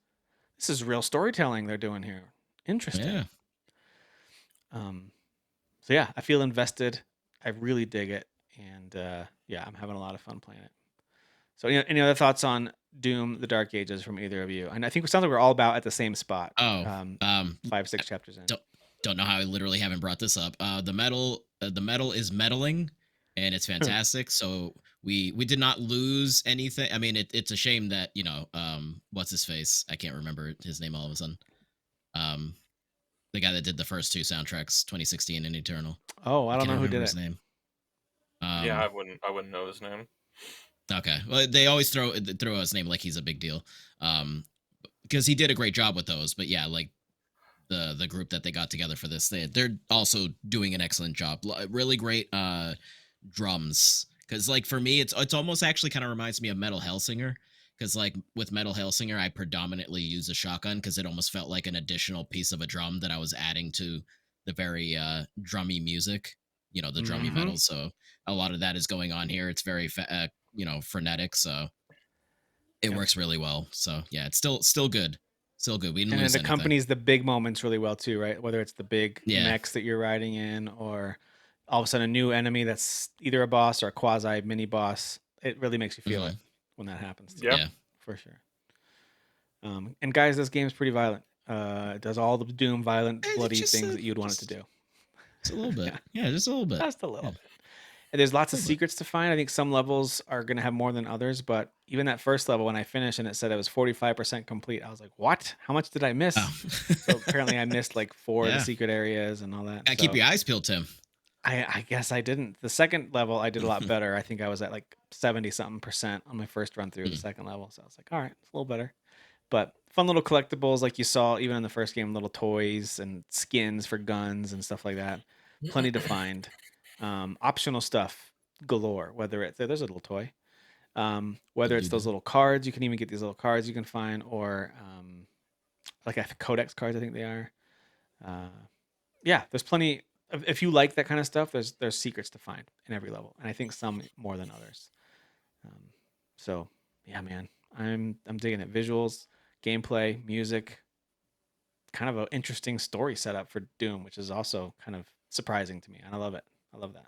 yeah, is real storytelling they're doing here. Interesting. yeah. Um, so yeah, I feel invested. I really dig it, and yeah, I'm having a lot of fun playing it. So, any other thoughts on Doom: The Dark Ages from either of you? And I think it sounds like we're all about at the same spot. Oh, 5, 6 chapters in. don't know how I literally haven't brought this up. The metal is meddling, and it's fantastic. So we did not lose anything. I mean, it's a shame that what's his face? I can't remember his name all of a sudden. Um, the guy that did the first two soundtracks, 2016 and Eternal. Oh, I I don't can't know who remember did his it. name. Yeah, I wouldn't know his name. Okay. Well, they always throw his name like he's a big deal. Because he did a great job with those. But yeah, like the group that they got together for this, they're also doing an excellent job. Really great drums. Because like for me, it's almost actually kind of reminds me of Metal Hellsinger. because like with Metal Hellsinger, I predominantly use a shotgun because it almost felt like an additional piece of a drum that I was adding to the very drummy music, the drummy Mm-hmm. metal. So a lot of that is going on here. It's very frenetic, so it Yep. works really well. So yeah, it's still good, still good. We didn't And then lose it anything. accompanies the big moments really well too, right? Whether it's the big Yeah. mechs that you're riding in, or all of a sudden a new enemy that's either a boss or a quasi mini boss. It really makes you feel it Hmm. when that happens too, Yeah. Yeah. for sure. And guys, this game's pretty violent. It does all the Doom violent, It's bloody just things that you'd want it to do. just a little bit. Yeah, Yeah, just a little bit. just a Yeah, little bit. And there's lots a of little bit. secrets to find. I think some levels are going to have more than others, but even that first level, when I finished and it said it was 45% complete, I was like, what? How much did I miss? Oh. So apparently I missed like 4 of the Yeah. secret areas and all that. Gotta keep So your eyes peeled, Tim. I guess I didn't. The second level, I did a lot better. I think I was at like 70 something percent on my first run through the Mm. second level. So I was like, all right, it's a little better. But fun little collectibles, like you saw even in the first game, little toys and skins for guns and stuff like that. Plenty to find. Optional stuff galore. Whether it's there's a little toy. Whether it's those little cards, you can even get these little cards you can find, or like codex cards, I think they are. Uh, yeah, there's plenty. If you like that kind of stuff, there's secrets to find in every level, and I think some more than others. Um, so yeah, man, I'm digging it. Visuals, gameplay, music, kind of an interesting story setup for Doom, which is also kind of surprising to me, and I love it. I love that.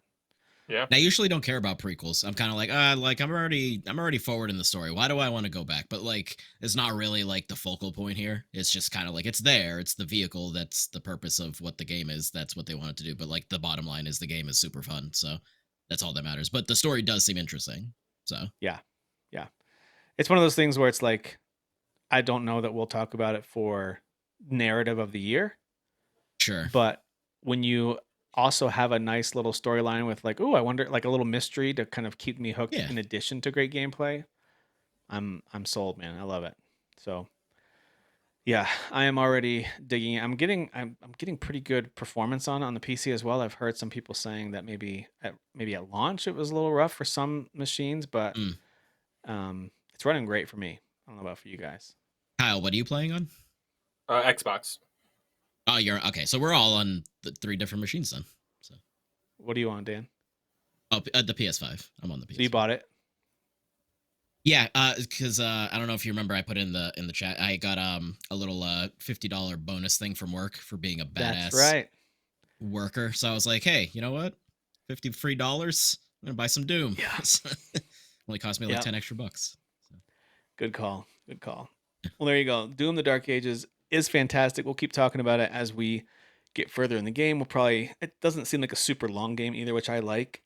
Yeah. I usually don't care about prequels. I'm kind of like I'm already forward in the story. Why do I want to go back? But like, it's not really like the focal point here. It's just kind of like it's there. It's the vehicle. That's the purpose of what the game is. That's what they wanted to do. But like, the bottom line is the game is super fun. So that's all that matters. But the story does seem interesting. So Yeah, yeah. It's one of those things where it's like I don't know that we'll talk about it for narrative of the year, sure. but when you also have a nice little storyline with like, oh, I wonder, like a little mystery to kind of keep me hooked Yeah. in addition to great gameplay, I'm sold, man. I love it. So yeah, I am already digging it. I'm getting pretty good performance on the PC as well. I've heard some people saying that maybe at launch it was a little rough for some machines, but Mm. it's running great for me. I don't know about for you guys. Kyle, what are you playing on? Xbox. Oh, you're okay. So we're all on the 3 different machines then. So What are you on, Dan? the PS5. I'm on the So you PS5. bought it? Yeah, because I don't know if you remember, I put in the chat. I got a little $50 bonus thing from work for being a That's badass right. worker. So I was like, hey, you know what? $50 free dollars. I'm gonna buy some Doom. Yeah. Only cost me like Yep. 10 extra bucks. So. Good call. Good call. Well, there you go. Doom: The Dark Ages is fantastic. We'll keep talking about it as we get further in the game. It doesn't seem like a super long game either, which I like.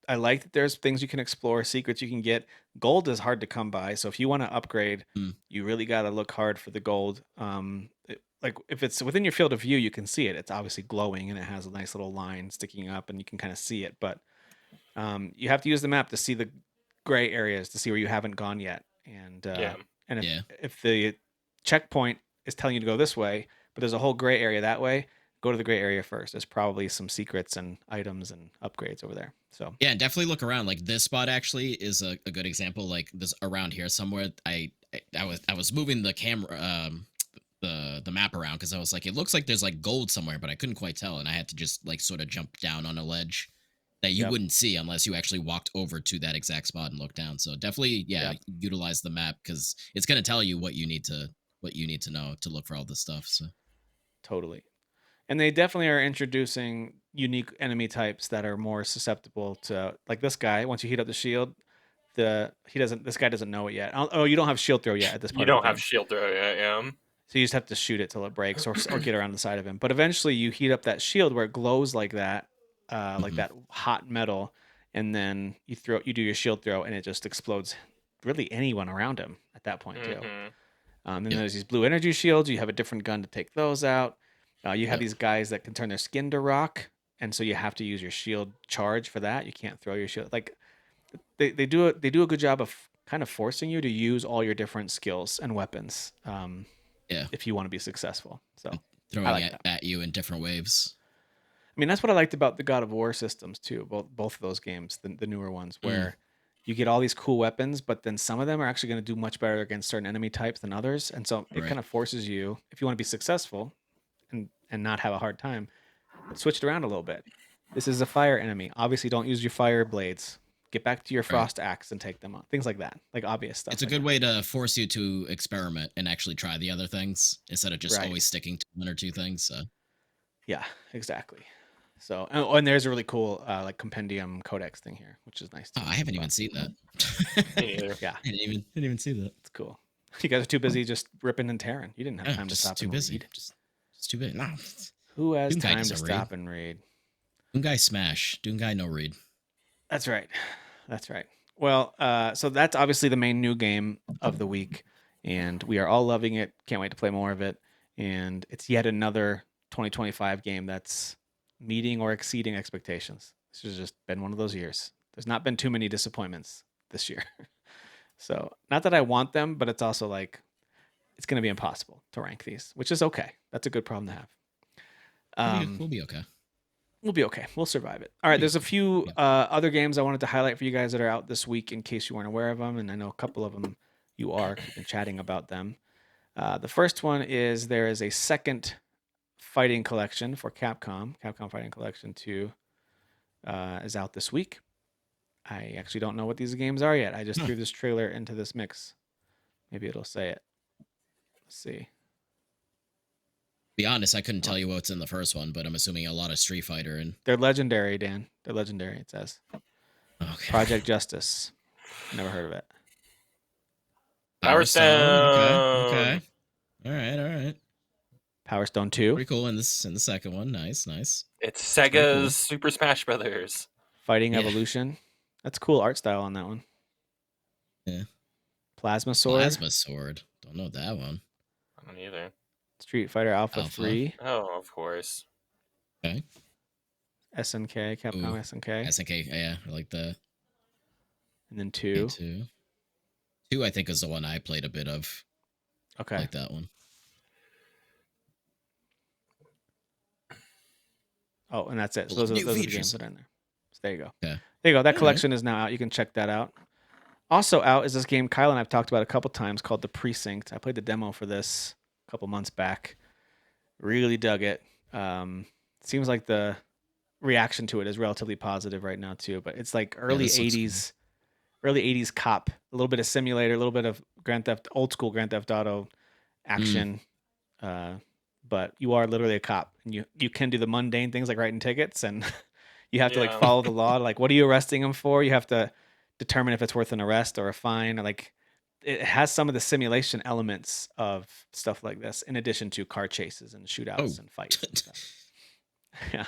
I like that there's things you can explore, secrets you can get. Gold is hard to come by, so if you want to upgrade, Mm. you really got to look hard for the gold. Like if it's within your field of view, you can see it. It's obviously glowing and it has a nice little line sticking up, and you can kind of see it. But you have to use the map to see the gray areas to see where you haven't gone yet. Yeah. And Yeah. if the checkpoint is telling you to go this way, but there's a whole gray area that way, go to the gray area first. There's probably some secrets and items and upgrades over there. So Yeah, and definitely look around. Like this spot actually is a good example. Like this around here somewhere. I was moving the camera the map around because I was like, it looks like there's like gold somewhere, but I couldn't quite tell, and I had to just like sort of jump down on a ledge that you Yep. wouldn't see unless you actually walked over to that exact spot and looked down. So definitely, yeah, Yep. utilize the map because it's gonna tell you what you need to know to look for all this stuff. So Totally. And they definitely are introducing unique enemy types that are more susceptible to, like this guy. Once you heat up the shield, this guy doesn't know it yet. Oh, you don't have shield throw yet at this You part of the don't have game. shield throw yet, yeah. So you just have to shoot it till it breaks, or get around the side of him. But eventually, you heat up that shield where it glows like that, like Mhm. that hot metal, and then you do your shield throw, and it just explodes. Really, anyone around him at that point too. Mm-hmm. Then Yep. there's these blue energy shields. You have a different gun to take those out. You have Yep. these guys that can turn their skin to rock, and so you have to use your shield charge for that. You can't throw your shield. Like they do a good job of kind of forcing you to use all your different skills and weapons. Yeah. If you want to be successful. So I Throwing like it that. at you in different waves. I mean, that's what I liked about the God of War systems too. Both of those games, the newer ones, where you get all these cool weapons, but then some of them are actually going to do much better against certain enemy types than others. And so it kind of forces you, if you want to be successful and not have a hard time, switch it around a little bit. This is a fire enemy. Obviously, don't use your fire blades. Get back to your frost axe and take them on. Things like that, like obvious stuff. It's a good way to force you to experiment and actually try the other things instead of just always sticking to one or two ththings. So, yeah, exactly. So, and there's a really cool like compendium codex thing here, which is nice too. Oh, I haven't even seen that. Me neither. Yeah, I didn't even see that. It's cool. You guys are too busy just ripping and tearing. You didn't have time to stop and read. Just too busy. No. Who has time to stop and read? Doongai smash. Doongai no read. That's right. That's right. Well, so that's obviously the main new game of the week, and we are all loving it. Can't wait to play more of it. And it's yet another 2025 game that's meeting or exceeding expectations. This has just been one of those years. There's not been too many disappointments this year. So, not that I want them, but it's also like it's going to be impossible to rank these, which is okay. That's a good problem to have. We'll be okay. We'll be okay. We'll survive it. All right. There's a few other games I wanted to highlight for you guys that are out this week in case you weren't aware of them. And I know a couple of them you are. You've been chatting about them. The first one is there is a second fighting collection for Capcom. Capcom Fighting Collection 2 is out this week. I actually don't know what these games are yet. I just threw this trailer into this mix. Maybe it'll say it. Let's see. Be honest, I couldn't tell you what's in the first one, but I'm assuming a lot of Street Fighter and they're legendary, Dan. They're legendary, it says. Okay. Project Justice. Never heard of it. Power Stone. Okay. All right. Power Stone 2. Pretty cool in the second one. Nice. It's Sega's Super Smash Brothers. Fighting Evolution. That's cool art style on that one. Yeah. Plasma Sword. Don't know that one. I don't either. Street Fighter Alpha 3. Oh, of course. Okay. SNK, Capcom SNK. SNK, yeah, I like that. And then 2. 2, I think, is the one I played a bit of. Okay. I like that one. Oh, and that's it. So those are the games that are in there. So there you go. Okay. There you go. That collection is now out. You can check that out. Also out is this game Kyle and I've talked about a couple times called The Precinct. I played the demo for this a couple months back. Really dug it. Seems like the reaction to it is relatively positive right now too, but it's like early 80s cop, a little bit of simulator, a little bit of old school Grand Theft Auto action. But you are literally a cop and you can do the mundane things like writing tickets and you have to like follow the law. Like, what are you arresting him for? You have to determine if it's worth an arrest or a fine, or like it has some of the simulation elements of stuff like this in addition to car chases and shootouts and fights and stuff. Yeah.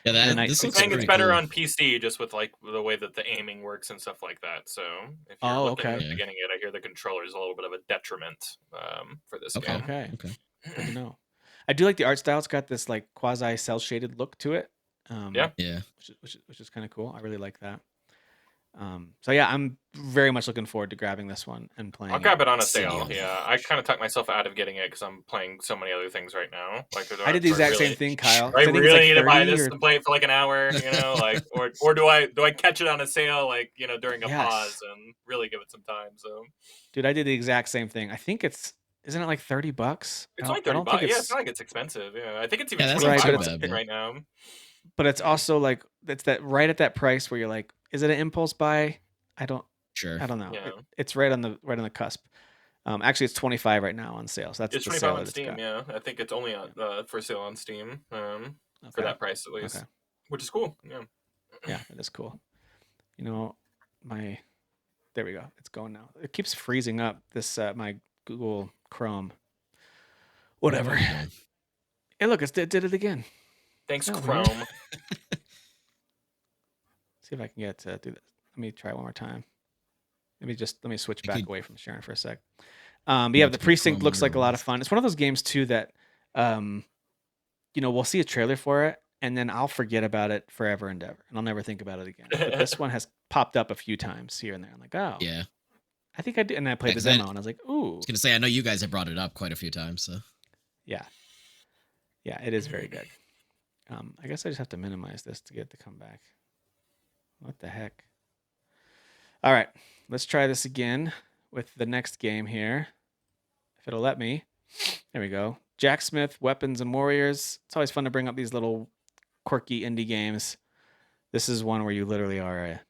Yeah, I think it's better on PC just with like the way that the aiming works and stuff like that. So if you're looking at beginning it, I hear the controller is a little bit of a detriment for this game. Okay. Good to know. I do like the art style. It's got this like quasi cel shaded look to it. Which is kind of cool. I really like that. So yeah, I'm very much looking forward to grabbing this one and playing. I'll grab it on a sale. Yeah, I kind of talked myself out of getting it because I'm playing so many other things right now. Like I did the exact same thing, Kyle. I really need to buy this and play it for like an hour, like, or do I catch it on a sale, like, during a pause and really give it some time? So, dude, I did the exact same thing. I think isn't it like $30? It's only $30. Yeah, it's not like it's expensive. Yeah, I think it's even $25 right now. But it's also like it's that right at that price where you're like, is it an impulse buy? I don't know. Yeah. It's right on the cusp. Actually, it's $25 right now on sale. So that's it's $25 on Steam. Yeah, I think it's only on for sale on Steam for that price at least, which is cool. Yeah, it is cool. There we go. It's going now. It keeps freezing up. This my Google Chrome. Whatever. Hey, look, it did it again. Thanks, Chrome. See if I can get to do this. Let me try one more time. Let me switch back away from Sharon for a sec. But yeah, the Precinct looks like a lot of fun. It's one of those games too that, we'll see a trailer for it and then I'll forget about it forever and ever, and I'll never think about it again. But this one has popped up a few times here and there. I'm like, oh, yeah, I think I did, and I played the demo and I was like, ooh. I was gonna say, I know you guys have brought it up quite a few times, so yeah, it is very good. I guess I just have to minimize this to get it to come back. What the heck? All right, let's try this again with the next game here, if it'll let me. There we go. Jack Smith, Weapons and Warriors. It's always fun to bring up these little quirky indie games. This is one where you literally are a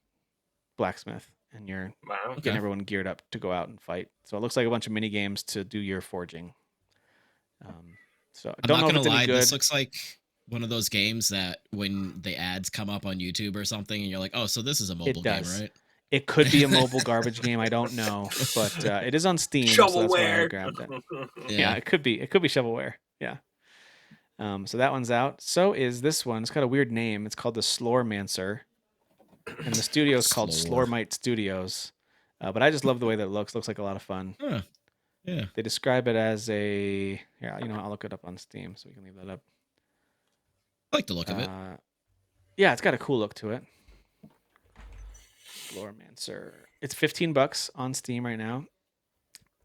blacksmith and you're getting everyone geared up to go out and fight. So it looks like a bunch of mini games to do your forging. So I don't know if it's any good. This looks like one of those games that when the ads come up on YouTube or something, and you're like, "Oh, so this is a mobile game, right?" It could be a mobile garbage game. I don't know, but it is on Steam, so that's why I grabbed it. Yeah, it could be. It could be shovelware. Yeah. So that one's out. So is this one. It's got a weird name. It's called the Slormancer, and the studio is called Slormite Studios. But I just love the way that it looks. Looks like a lot of fun. Yeah. They describe it as a. Yeah, you know, I'll look it up on Steam so we can leave that up. I like the look of it. Yeah, it's got a cool look to it. Slormancer. It's $15 on Steam right now.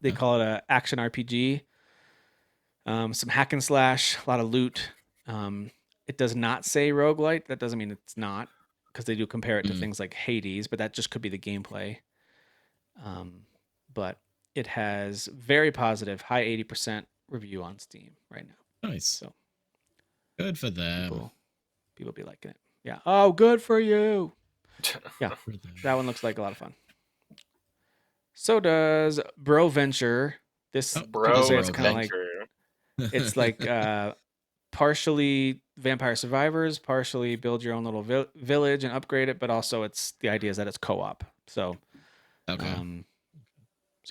They call it a action RPG. Some hack and slash, a lot of loot. It does not say roguelite. That doesn't mean it's not, because they do compare it to things like Hades, but that just could be the gameplay. But it has very positive, high 80% review on Steam right now. Nice. So good for them. People be liking it. Yeah. Oh, good for you. Yeah. That one looks like a lot of fun. So does Bro Venture. This Bro say it's kind of like it's like partially Vampire Survivors, partially build your own little village and upgrade it, but also it's the idea is that it's co-op. So so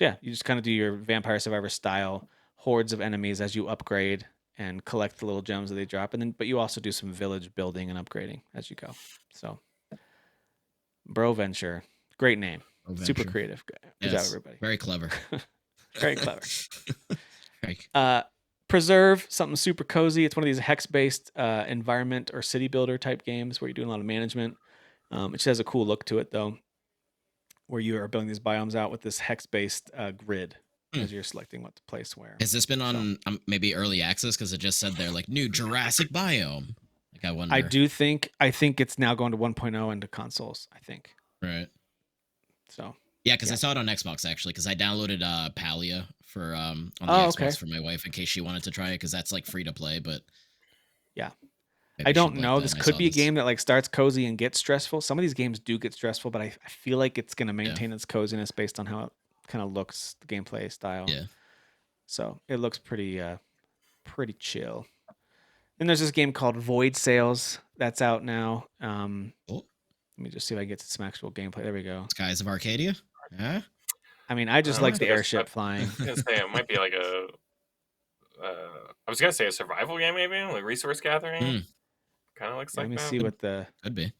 yeah, you just kind of do your Vampire Survivor style hordes of enemies as you upgrade and collect the little gems that they drop, and then but you also do some village building and upgrading as you go. So Bro Venture, great name, super creative. Good job, everybody. Very clever. Very clever. Preserve, something super cozy. It's one of these hex-based environment or city builder type games where you're doing a lot of management. It just has a cool look to it, though, where you are building these biomes out with this hex-based grid as you're selecting what to place where. Has this been on maybe early access? Because it just said there, like, new Jurassic biome. Like, I wonder. I think it's now going to 1.0 into consoles, I think. Right. So. Yeah, because I saw it on Xbox, actually, because I downloaded Palia for on the Xbox for my wife in case she wanted to try it, because that's like free to play. But yeah, I don't know. This could be a game that like starts cozy and gets stressful. Some of these games do get stressful, but I feel like it's going to maintain its coziness based on how it kind of looks, the gameplay style. Yeah. So it looks pretty chill. Then there's this game called Void Sails that's out now. Let me just see if I get to some actual gameplay. There we go. Skies of Arcadia. Yeah. I mean, I just like the airship flying. I was gonna say it might be like a. I was gonna say a survival game, maybe like resource gathering. Kind of looks like that. Let me see what the could be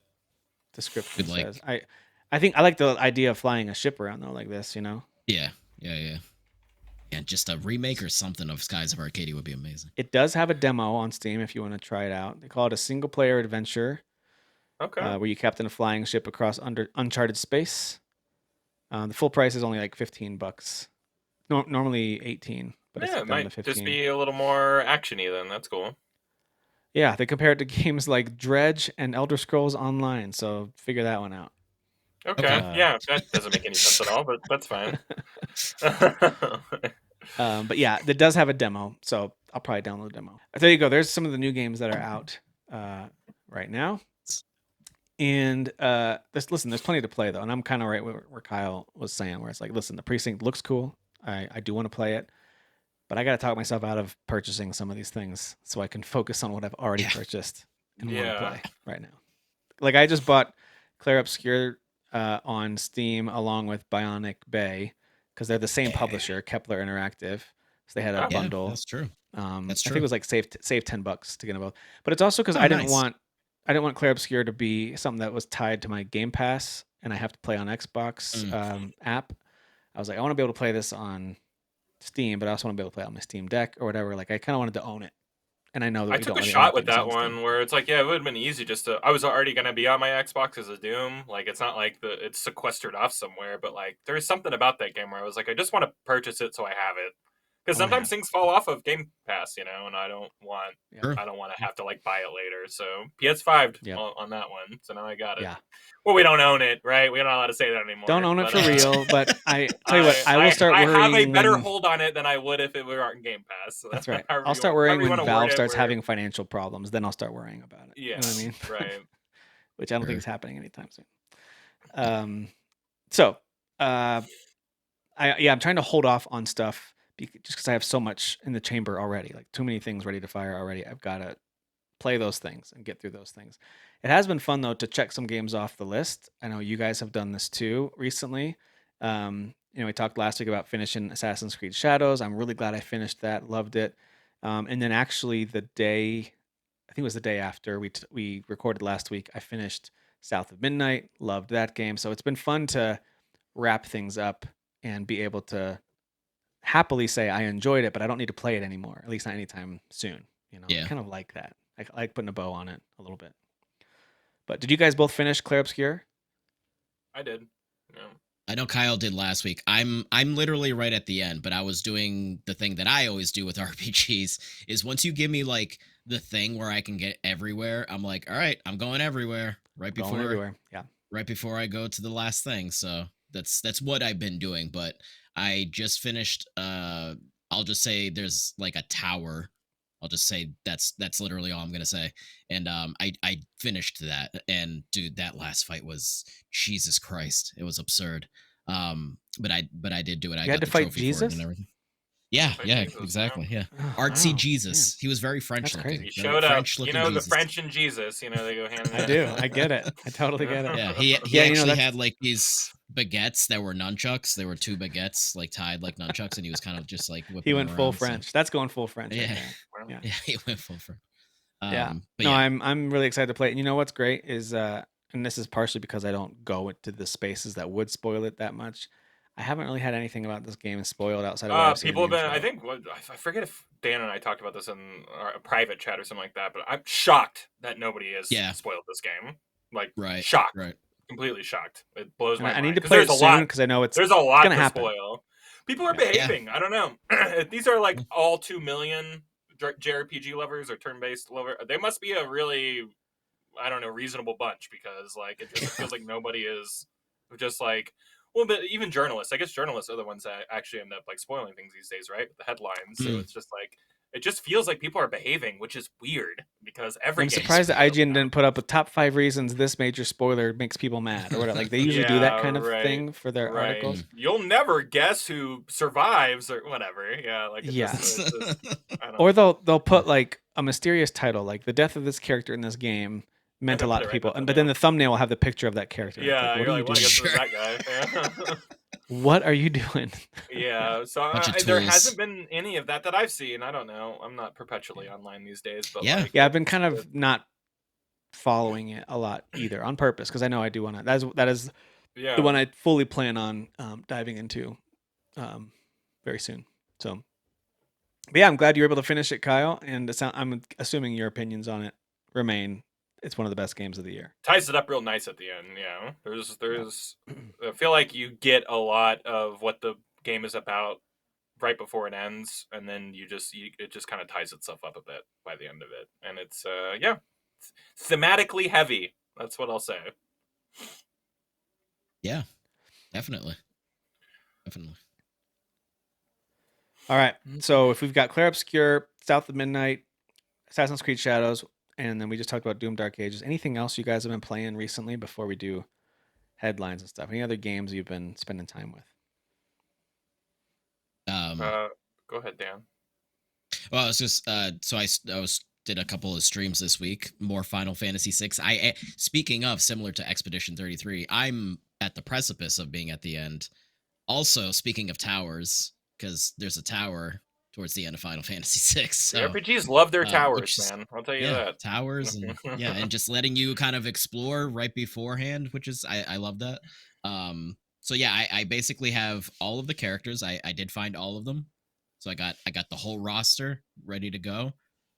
description says. I think I like the idea of flying a ship around though, like this. You know. Yeah. Yeah, just a remake or something of Skies of Arcadia would be amazing. It does have a demo on Steam if you want to try it out. They call it a single-player adventure. Okay. Where you captain a flying ship across uncharted space. The full price is only like $15. Normally 18, but it's down to 15. Just be a little more actiony then. That's cool. Yeah, they compare it to games like Dredge and Elder Scrolls Online, so figure that one out. Okay. Yeah, that doesn't make any sense at all, but that's fine. But yeah, it does have a demo, so I'll probably download the demo. There you go. There's some of the new games that are out right now. And listen, there's plenty to play though, and I'm kind of right where Kyle was saying, where it's like, listen, the Precinct looks cool. I do want to play it, but I got to talk myself out of purchasing some of these things so I can focus on what I've already purchased and want to play right now. Like I just bought Claire Obscure on Steam along with Bionic Bay because they're the same publisher, Kepler Interactive. So they had a bundle. That's true. That's true. I think it was like save $10 to get them both. But it's also because I didn't want Claire Obscure to be something that was tied to my Game Pass and I have to play on Xbox app. I was like, I want to be able to play this on Steam, but I also want to be able to play it on my Steam Deck or whatever. Like I kind of wanted to own it. And I know that I took a shot with that one where it's like, yeah, it would have been easy just to. I was already gonna be on my Xbox as a Doom. Like, it's not like it's sequestered off somewhere, but like, there's something about that game where I was like, I just want to purchase it so I have it Because sometimes things fall off of Game Pass, and I don't want to have to like buy it later. So PS5 on that one. So now I got it. Yeah. Well, we don't own it, right? We're not allowed to say that anymore. Don't own it for real, but I tell you what, I will start worrying. I have a better hold on it than I would if it were on Game Pass. So that's right. I'll start worrying when Valve starts having financial problems. Then I'll start worrying about it. Yeah, you know what I mean? Right. Which I don't think is happening anytime soon. I'm trying to hold off on stuff just because I have so much in the chamber already, like too many things ready to fire already. I've got to play those things and get through those things. It has been fun though to check some games off the list. I know you guys have done this too recently. We talked last week about finishing Assassin's Creed Shadows. I'm really glad I finished that. Loved it. And then actually I think it was the day after we recorded last week, I finished South of Midnight. Loved that game. So it's been fun to wrap things up and be able to happily say I enjoyed it, but I don't need to play it anymore, at least not anytime soon. I kind of like that. I like putting a bow on it a little bit. But did you guys both finish Clair Obscur? I did. Yeah. I know Kyle did last week. I'm literally right at the end, but I was doing the thing that I always do with RPGs is once you give me like the thing where I can get everywhere, I'm like, all right, I'm going everywhere right before I go to the last thing. So that's what I've been doing. But I just finished. I'll just say there's like a tower. I'll just say that's literally all I'm gonna say. And I finished that, and dude, that last fight was Jesus Christ. It was absurd. But I did do it. I got got to the fight trophy Jesus for it and everything. Yeah, Jesus, exactly. Yeah, Oh, artsy wow, Jesus. man. He was very French That's looking. crazy. He Very showed up. French-looking The Jesus. French and Jesus. They go hand in hand. I do. I get it. I totally get it. Yeah, he actually had like these baguettes that were nunchucks. There were two baguettes like tied like nunchucks, and he was kind of just like whipping He went them full around, French. So. That's going full French. Yeah. Right there. Yeah, he went full French. But yeah. I'm really excited to play it. And you know what's great is, and this is partially because I don't go into the spaces that would spoil it that much. I haven't really had anything about this game spoiled outside of what I've seen. People have been. I think I forget if Dan and I talked about this in a private chat or something like that. But I'm shocked that nobody has spoiled this game. Like shocked, completely shocked. It blows my mind. I need to play it soon because I know there's a lot to happen. Spoil. People are behaving. Yeah. I don't know. These are like all 2 million JRPG lovers or turn-based lovers. They must be a really, I don't know, reasonable bunch because like it just feels like nobody is just like. Well, but even journalists, I guess journalists are the ones that actually end up like spoiling things these days, right? The headlines. So it's just like it just feels like people are behaving, which is weird because I'm surprised that IGN didn't put up a top 5 reasons this major spoiler makes people mad or whatever. Like they usually do that kind of thing for their articles. You'll never guess who survives or whatever. Yeah, like or they'll put like a mysterious title, like the death of this character in this game meant a lot to people, but then the thumbnail will have the picture of that character. Yeah, like, you're like, well, I guess it was that guy. Yeah. What are you doing? Yeah, so there hasn't been any of that I've seen. I don't know. I'm not perpetually online these days, but I've been kind of not following it a lot either on purpose because I know I do want to. That is the one I fully plan on diving into very soon. So, but yeah, I'm glad you were able to finish it, Kyle. And I'm assuming your opinions on it remain. It's one of the best games of the year. Ties it up real nice at the end. Yeah, there's. I feel like you get a lot of what the game is about right before it ends, and then it just kind of ties itself up a bit by the end of it, and it's thematically heavy. That's what I'll say. Yeah, definitely. All right, so if we've got Clair Obscur, South of Midnight, Assassin's Creed Shadows. And then we just talked about Doom Dark Ages. Anything else you guys have been playing recently before we do headlines and stuff? Any other games you've been spending time with? Go ahead, Dan. Well, it's just so I did a couple of streams this week. More Final Fantasy VI. Speaking of similar to Expedition 33, I'm at the precipice of being at the end. Also, speaking of towers, because there's a tower towards the end of Final Fantasy VI. So, RPGs love their towers, man. I'll tell you that. Towers and and just letting you kind of explore right beforehand, which is I love that. So yeah, I basically have all of the characters. I did find all of them. So I got the whole roster ready to go.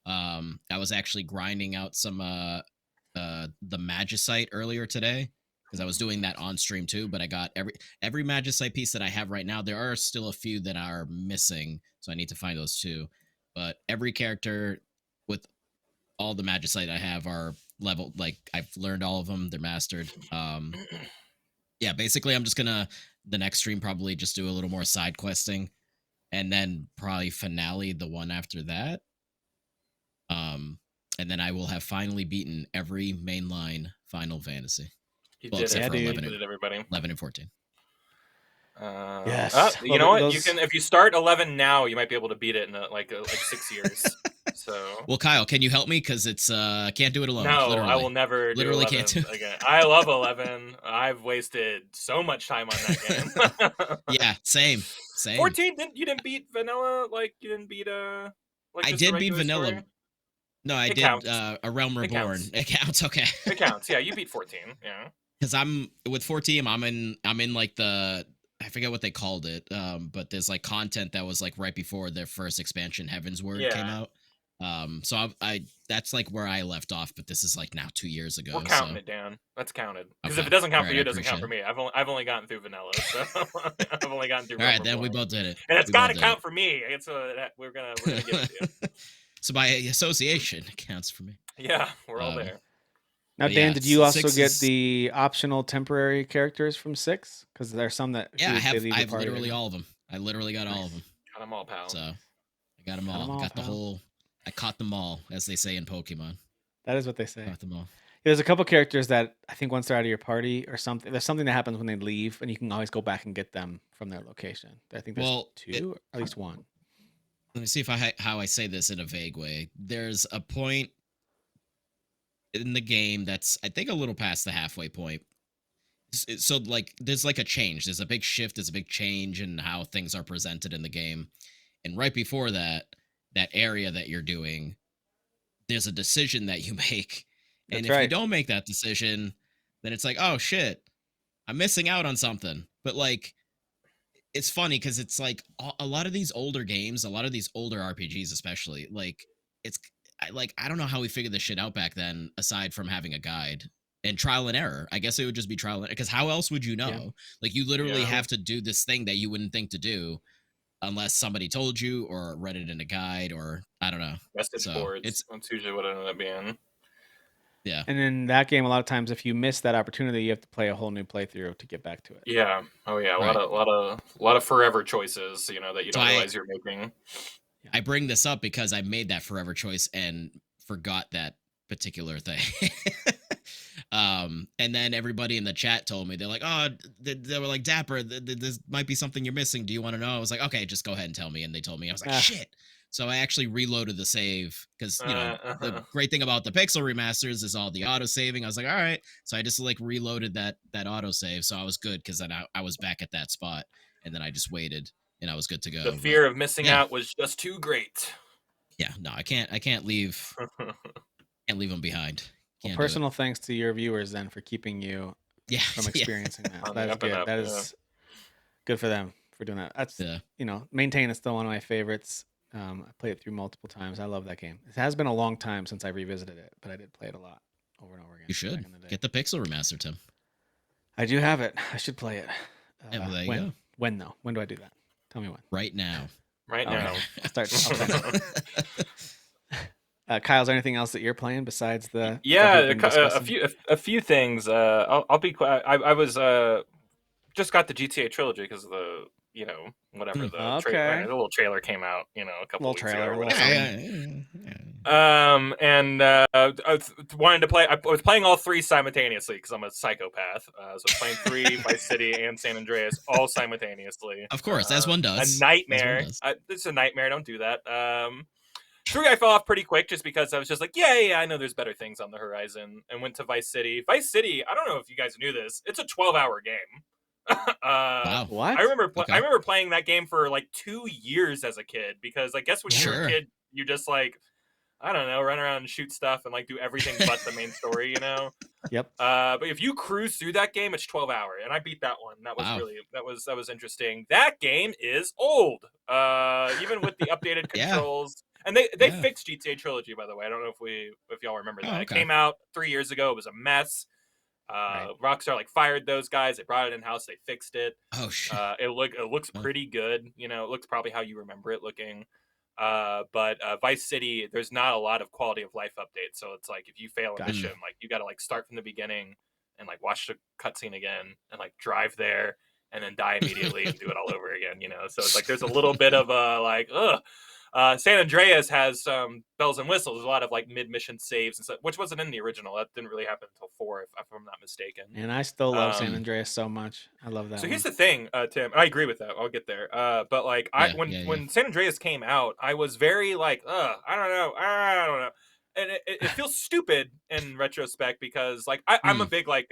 I was actually grinding out some the Magicite earlier today. because I was doing that on stream too. But I got every Magicite piece that I have right now. There are still a few that are missing, so I need to find those too. But every character with all the Magicite I have are leveled. Like I've learned all of them; they're mastered. Yeah, basically, I'm just gonna the next stream probably just do a little more side questing, and then probably finale the one after that. And then I will have finally beaten every mainline Final Fantasy. You did except it. for You 11 did it, everybody. 11 and 14. Yes. You know what? You can if you start 11 now, you might be able to beat it in like 6 years. So. Well, Kyle, can you help me? Because it's I can't do it alone. No, literally. I will never literally do 11 can't do again. I love 11. I've wasted so much time on that game. Yeah, same. 14 you didn't beat vanilla, like you didn't beat like I just did beat vanilla. Story? No, I it did counts. A Realm Reborn. It counts, okay. It counts. Yeah, you beat 14. Yeah. Because I'm with 14, I'm in like the I forget what they called it, but there's like content that was like right before their first expansion, Heaven's Word, came out. So I that's like where I left off, but this is like now 2 years ago. We're counting it down. That's counted. Because Okay. if it doesn't count All for right, you, it doesn't count for me. I've only gotten through vanilla, so I've only gotten through. All right, then we both did it, and it's got to count for me. It's we're gonna give it to you. So by association, it counts for me. Yeah, we're all there. Now, Dan, did you also get the optional temporary characters from 6? Because there's some that I have literally all of them. I literally got all of them. Got them all, pal. So I got them all. Got the whole. I caught them all, as they say in Pokemon. That is what they say. Caught them all. There's a couple characters that I think once they're out of your party or something, there's something that happens when they leave, and you can always go back and get them from their location. I think there's 2, or at least 1. Let me see how I say this in a vague way. There's a point in the game that's I think a little past the halfway point. So like there's like a change. There's a big shift. There's a big change in how things are presented in the game. And right before that area that you're doing, there's a decision that you make. And if you don't make that decision, then it's like, oh shit, I'm missing out on something. But like, it's funny because it's like a lot of these older games, a lot of these older RPGs, especially, like I don't know how we figured this shit out back then, aside from having a guide and trial and error. I guess it would just be trial and error, because how else would you know? Yeah. Like you literally have to do this thing that you wouldn't think to do unless somebody told you or read it in a guide, or I don't know. Message boards. That's usually what it ended up being. Yeah. And in that game, a lot of times, if you miss that opportunity, you have to play a whole new playthrough to get back to it. Yeah. Oh yeah. A lot of forever choices, that you don't realize you're making. I bring this up because I made that forever choice and forgot that particular thing. And then everybody in the chat told me, they're like, oh, they were like, Dapper, this might be something you're missing. Do you want to know? I was like, okay, just go ahead and tell me. And they told me. I was like, shit. So I actually reloaded the save because, the great thing about the Pixel remasters is all the auto saving. I was like, all right. So I just like reloaded that auto save. So I was good because then I was back at that spot, and then I just waited and I was good to go. The fear of missing out was just too great. Yeah, no, I can't leave them behind. Well, personal thanks to your viewers then for keeping you from experiencing that. That is good. That is good for them for doing that. That's Maintain is still one of my favorites. I played it through multiple times. I love that game. It has been a long time since I revisited it, but I did play it a lot over and over again. You should get the Pixel remaster, Tim. I do have it. I should play it. Well, there you go. When though? When do I do that? Tell me when. Right now. Right now. I'll start. Kyle, is there anything else that you're playing besides the? A few things. I'll be quiet. I was just got the GTA Trilogy because of the whatever the little trailer came out a couple weeks ago. And I wanted to play. I was playing all 3 simultaneously because I'm a psychopath. So I was playing 3, Vice City and San Andreas, all simultaneously. Of course, as one does. A nightmare. It's a nightmare. Don't do that. 3 I fell off pretty quick just because I was just like, yeah, I know there's better things on the horizon, and went to Vice City. Vice City, I don't know if you guys knew this. It's a 12-hour game. Wow. What? I remember playing that game for like 2 years as a kid, because I guess when you were a kid, you just like, I don't know, run around and shoot stuff and like do everything but the main story, Yep. But if you cruise through that game, it's 12 hour, and I beat that one. That was that was interesting. That game is old. Even with the updated controls. And they fixed GTA Trilogy, by the way. I don't know if y'all remember that. It came out 3 years ago. It was a mess. Right. Rockstar like fired those guys. They brought it in house. They fixed it. Oh shit. It looks pretty good. You know, it looks probably how you remember it looking. But Vice City, there's not a lot of quality of life updates. So it's like if you fail a Gotcha. mission, like you got to like start from the beginning and like watch the cutscene again and like drive there and then die immediately and do it all over again. You know, so it's like there's a little bit of a like ugh. San Andreas has some bells and whistles. There's a lot of like mid-mission saves and stuff, which wasn't in the original. That didn't really happen until 4, if I'm not mistaken. And I still love San Um, Andreas so much. I love that so here's one. the thing, Tim. I agree with that. I'll get there. But like, Yeah, when yeah, yeah. when San Andreas came out, I was very like, I don't know, and it feels stupid in retrospect because like I'm a Mm. big like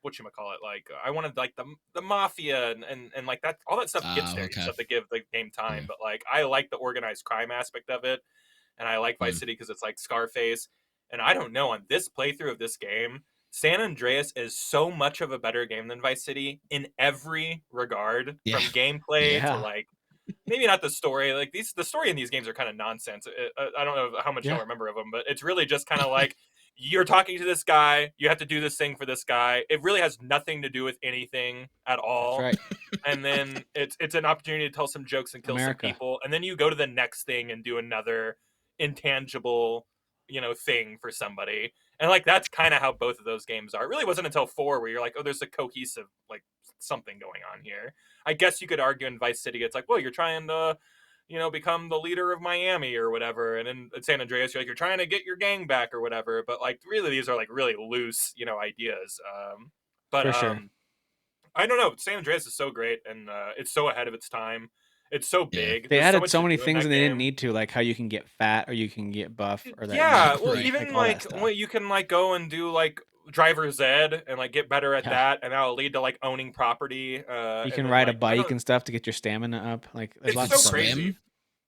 what you call it, like I wanted like the mafia and like that, all that stuff gets there. You just Okay. have to give the game time, Mm. but like I like the organized crime aspect of it, and I like Vice Mm. City because it's like Scarface. And I don't know, on this playthrough of this game, San Andreas is so much of a better game than Vice City in every regard, Yeah. from gameplay to Yeah. like maybe not the story. Like the story in these games are kind of nonsense. I don't know how much Yeah. you'll remember of them, but it's really just kind of like you're talking to this guy, you have to do this thing for this guy. It really has nothing to do with anything at That's all. right. And then it's an opportunity to tell some jokes and kill some America. people, and then you go to the next thing and do another intangible, thing for somebody. And like that's kind of how both of those games are. It really wasn't until 4 where you're like, oh, there's a cohesive like something going on here. I guess you could argue in Vice City, it's like, well, you're trying to, become the leader of Miami or whatever. And in San Andreas, you're like, you're trying to get your gang back or whatever. But like, really, these are like really loose, ideas. But For sure. I don't know. San Andreas is so great, and it's so ahead of its time. It's so Yeah. big. They There's so added much so to many do in things that and they didn't game. need to, like how you can get fat or you can get buff or that Yeah, well, Right. like even all that like stuff. well, you can like go and do like driver's ed and like get better at Yeah. that, and that'll lead to like owning property. You And can then ride a like I bike don't. and stuff to get your stamina up. Like there's You It's could lots of so stuff you can crazy. do. swim.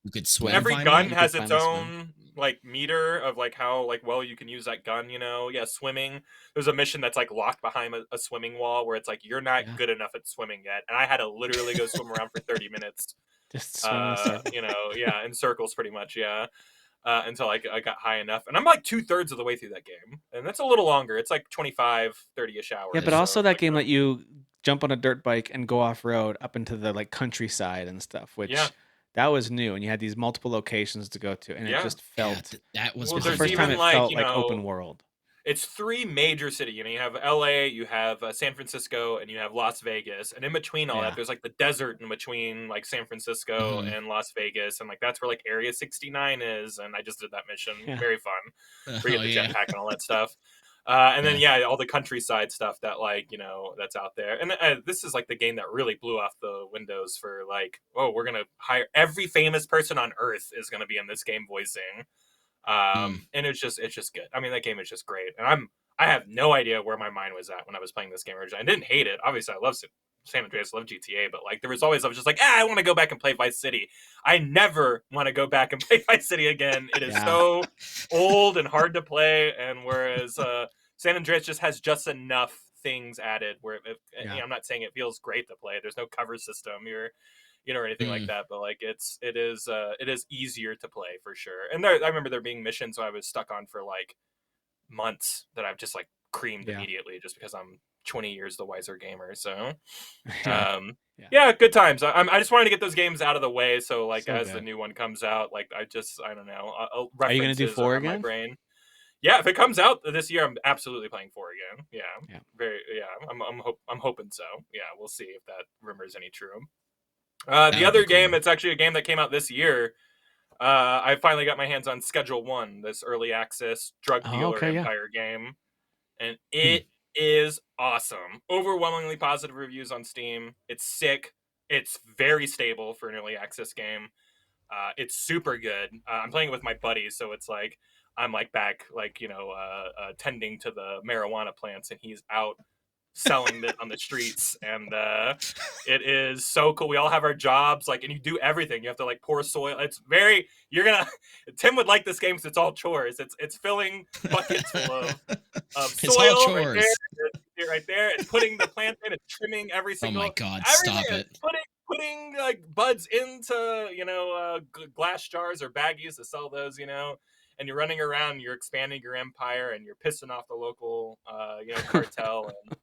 You could swim Swim. Every Yeah, gun finally. you could has its finally swim. own like meter of like how like well you can use that gun. Yeah, swimming. There's a mission that's like locked behind a swimming wall where it's like you're not Yeah. good enough at swimming yet, and I had to literally go swim around for 30 minutes. Just swim in a circle. Yeah, in circles pretty much, yeah. Until I got high enough. And I'm like 2/3 of the way through that game. And that's a little longer. It's like 25, 30-ish Yeah, but hours. Yeah. So also it's that like, game let you jump on a dirt bike and go off road up into the like countryside and stuff, yeah, which that was new. And you had these multiple locations to go to, and it yeah. just Yeah. felt. That was Well, It's the there's behind first me. time even it like, felt like open world. it's 3 major cities. You have LA, you have San Francisco, and you have Las Vegas. And in between all that, Yeah, there's like the desert in between like San Francisco Hmm. and Las Vegas. And like that's where like Area 69 is. And I just did that mission. yeah, Very fun. Where you Oh get the yeah. jetpack and all that stuff. And then Yeah. yeah, all the countryside stuff that like that's out there. And this is like the game that really blew off the windows for like, oh, we're gonna hire every famous person on Earth is gonna be in this game voicing. Mm. And it's just good. I mean, that game is just great, and I have no idea where my mind was at when I was playing this game originally. I didn't hate it. Obviously, I love San Andreas, love GTA, but like there was always I was just like, I want to go back and play Vice City. I never want to go back and play Vice City again. It is yeah, so old and hard to play, and whereas San Andreas just has just enough things added where yeah. I'm not saying it feels great to play. There's no cover system. Or anything like Mm. that, but like it is easier to play for sure. And I remember there being missions I was stuck on for like months that I've just like creamed Yeah, immediately just because I'm 20 years the wiser gamer. So yeah, um yeah. yeah, good times. I just wanted to get those games out of the way so like So as the good. new one comes out, like I don't know, Are you gonna do references four are in my again? brain. Yeah, if it comes out this year, I'm absolutely playing 4 again. Yeah, Yeah. very. Yeah, I'm hoping so. Yeah, we'll see if that rumor is any true. That The would be other game, cool. it's actually a game that came out this year. I finally got my hands on Schedule One, this early access drug Oh, dealer okay, yeah. empire game, and Hmm. it is awesome. Overwhelmingly positive reviews on Steam. It's sick. It's very stable for an early access game. It's super good. I'm playing it with my buddies, so it's like I'm like back, like tending to the marijuana plants, and he's out selling it on the streets, and it is so cool. We all have our jobs, like, and you do everything. You have to like pour soil. It's very you're gonna Tim would like this game because it's all chores. It's filling buckets full of It's all soil right there. chores. Right there. It's putting the plant in. It's trimming Oh my God! everything. Stop it. It's putting like buds into glass jars or baggies to sell those. and you're running around, you're expanding your empire, and you're pissing off the local, cartel, and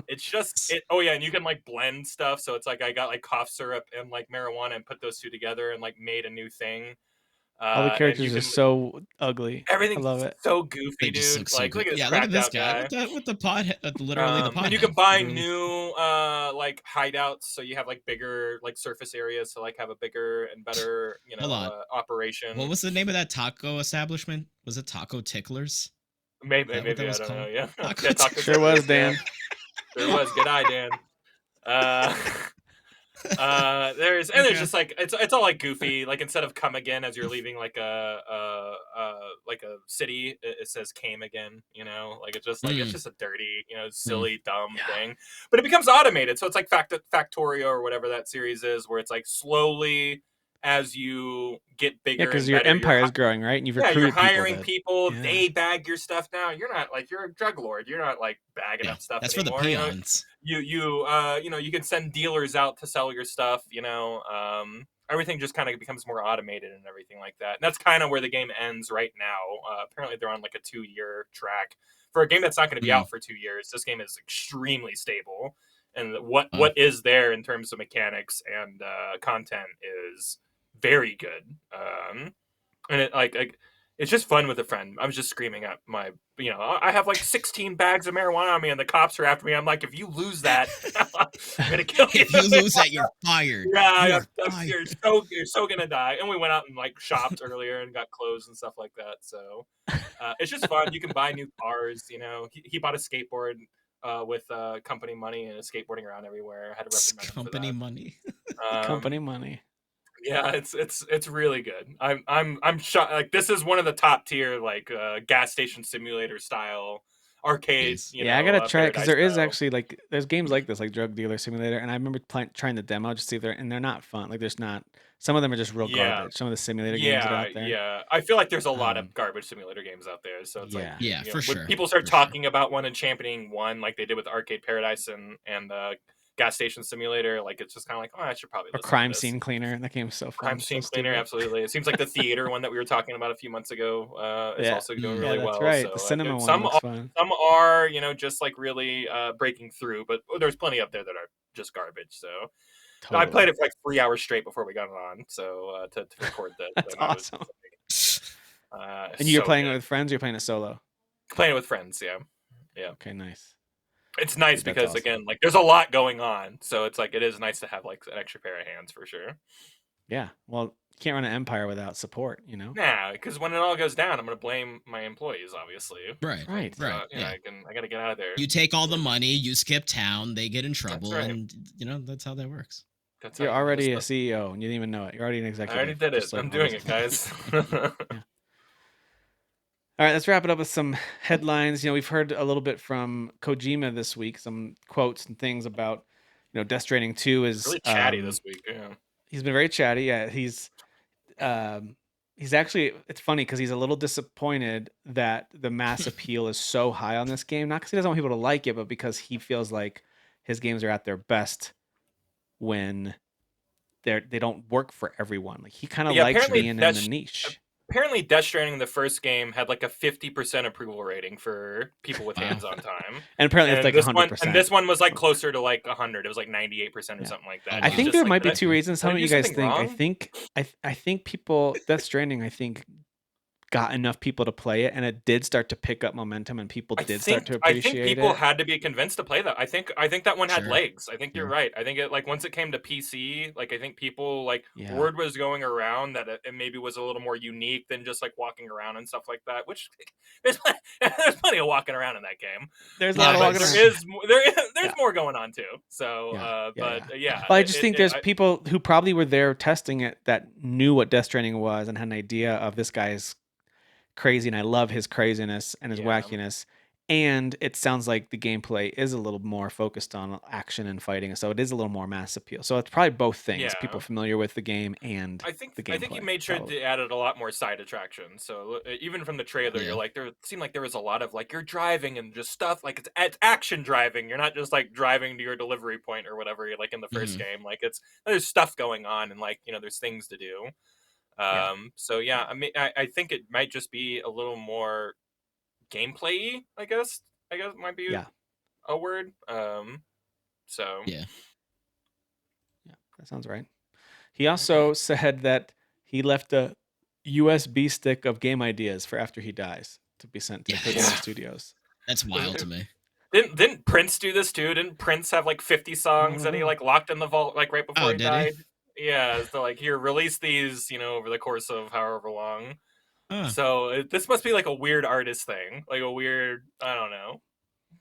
it's just it. Oh yeah, and you can like blend stuff. So it's like I got like cough syrup and like marijuana and put those two together and like made a new thing. All the And you characters are can so ugly. I everything's love it. so They goofy, just dude. look so Like good. look at this Yeah, look at cracked this out guy guy. with the pod head, literally the pod And you head. can buy Literally. new like hideouts, so you have like bigger like surface areas to like have a bigger and better Hold on. operation. What was the name of that taco establishment? Was it Taco Ticklers? Maybe Is that what that I was don't know. called? Yeah, Taco yeah, Taco Sure Ticklers, was, yeah. Dan. There was. Good eye, Dan. There's Okay. just like it's all like goofy. Like instead of come again as you're leaving like a city, it says came again. Like it's just it's just a dirty, silly, dumb thing. But it becomes automated, so it's like Factorio or whatever that series is, where it's like slowly as you get bigger because and your better, empire is growing, right? And you've you're recruited hiring to. people. Yeah. They bag your stuff now. You're not like you're a drug lord. You're not like bagging up stuff That's anymore. for the peons. You can send dealers out to sell your stuff. Everything just kind of becomes more automated and everything like that. And that's kind of where the game ends right now. Apparently, they're on like a 2-year track for a game that's not going to be out for 2 years. This game is extremely stable, and what is there in terms of mechanics and content is very good. And it it's just fun with a friend. I was just screaming at my, I have like 16 bags of marijuana on me, and the cops are after me. I'm like, if you lose that, I'm gonna kill you. If you lose that, you're fired. Yeah, you're so gonna die. And we went out and like shopped earlier and got clothes and stuff like that. So it's just fun. You can buy new cars. He bought a skateboard with company money and is skateboarding around everywhere. I had to reprimand him for that. Company money. Company money. Yeah, it's really good. I'm shocked. Like this is one of the top tier like gas station simulator style arcade. Yeah, I gotta try it because there is style. actually like there's games like this, like Drug Dealer Simulator, and I remember trying the demo just to see if they're not fun. Like there's not. Some of them are just real garbage. Some of the simulator games that are out there. Yeah. I feel like there's a lot of garbage simulator games out there. So it's for sure. When people start talking about one and championing one, like they did with Arcade Paradise and Gas Station Simulator, like it's just kind of like, I should probably listen Crime to this. Scene Cleaner. That game's so fun. Crime Scene Cleaner, absolutely. It seems like the theater one that we were talking about a few months ago is also doing really well. That's right. So, the cinema one looks fun. Some are, just like really breaking through, but there's plenty up there that are just garbage. So totally. I played it for like 3 hours straight before we got it on. So to record that. That's awesome. And you're so playing good. it with friends or you're playing it solo? Playing it with friends, yeah. Yeah. Okay, nice. It's nice because again, like there's a lot going on, so it's like it is nice to have like an extra pair of hands for sure. Yeah, well, you can't run an empire without support, Nah, because when it all goes down, I'm gonna blame my employees, obviously. Right. I gotta get out of there. You take all the money, you skip town, they get in trouble, and that's how that works. You're already a CEO, and you didn't even know it. You're already an executive. I already did it. I'm doing it, guys. Yeah. All right, let's wrap it up with some headlines. We've heard a little bit from Kojima this week, some quotes and things about, Death Stranding 2 is really chatty this week. Yeah, he's been very chatty. Yeah, he's actually. It's funny because he's a little disappointed that the mass appeal is so high on this game. Not because he doesn't want people to like it, but because he feels like his games are at their best when they don't work for everyone. Like he kind of likes being in the niche. Apparently, Death Stranding, the first game, had like a 50% approval rating for people with hands-on time, and apparently it's like 100%. And this one was like closer to like 100. It was like 98% or something like that. I think there might be two reasons. How do you guys think? I think people Death Stranding, I think, got enough people to play it, and it did start to pick up momentum, and people did start to appreciate it. I think people had to be convinced to play that. I think that one had legs. I think you're right. I think it like once it came to PC, like I think people like word was going around that it maybe was a little more unique than just like walking around and stuff like that. Which there's plenty of walking around in that game. There's a lot of walking around. There's more going on too. So, but I just think there's people who probably were there testing it that knew what Death Stranding was and had an idea of this guy's crazy, and I love his craziness and his wackiness, and it sounds like the gameplay is a little more focused on action and fighting, so it is a little more mass appeal. So it's probably both things. People familiar with the game and the gameplay. I think you made sure to added a lot more side attractions. So even from the trailer, you're like it seemed like there was a lot of like you're driving and just stuff like it's action driving. You're not just like driving to your delivery point or whatever. Like in the first game, like there's stuff going on and like there's things to do. So yeah, I mean, I think it might just be a little more gameplay-y, I guess might be a word. So yeah. Yeah, that sounds right. He also said that he left a USB stick of game ideas for after he dies to be sent to Kojima Studios. That's wild to me. Didn't Prince do this too? Didn't Prince have like 50 songs that he like locked in the vault like right before he died? Yeah, so like here, release these, over the course of however long. So this must be like a weird artist thing, like a weird, I don't know.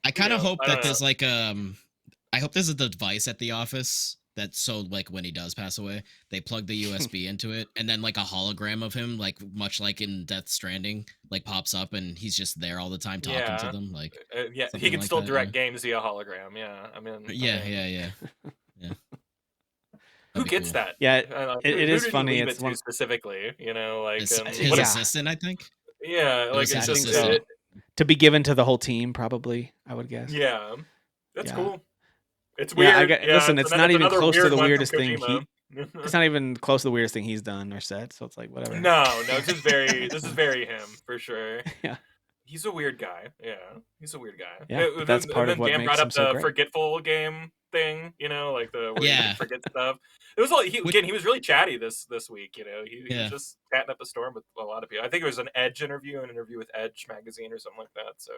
I kind of hope that there's like I hope there's a device at the office that so like when he does pass away, they plug the USB into it, and then like a hologram of him, like much like in Death Stranding, like pops up, and he's just there all the time talking to them. Like he can like still that, direct games via hologram. Yeah, I mean, yeah. Who gets cool. that? Yeah, it is funny. Leave it's it to specifically, like his what assistant, I think. Yeah, like it's just to be given to the whole team, probably. I would guess. Yeah, that's cool. It's weird. Listen, it's not even close to the weirdest thing it's not even close to the weirdest thing he's done or said. So it's like whatever. No, this is very him for sure. Yeah. He's a weird guy. Yeah, he's a weird guy. Yeah, but that's part of what Dan makes brought him up so the great. forgetful game thing, like the where you forget stuff. It was he was really chatty this week. He was just chatting up a storm with a lot of people. I think it was an interview with Edge magazine or something like that. So,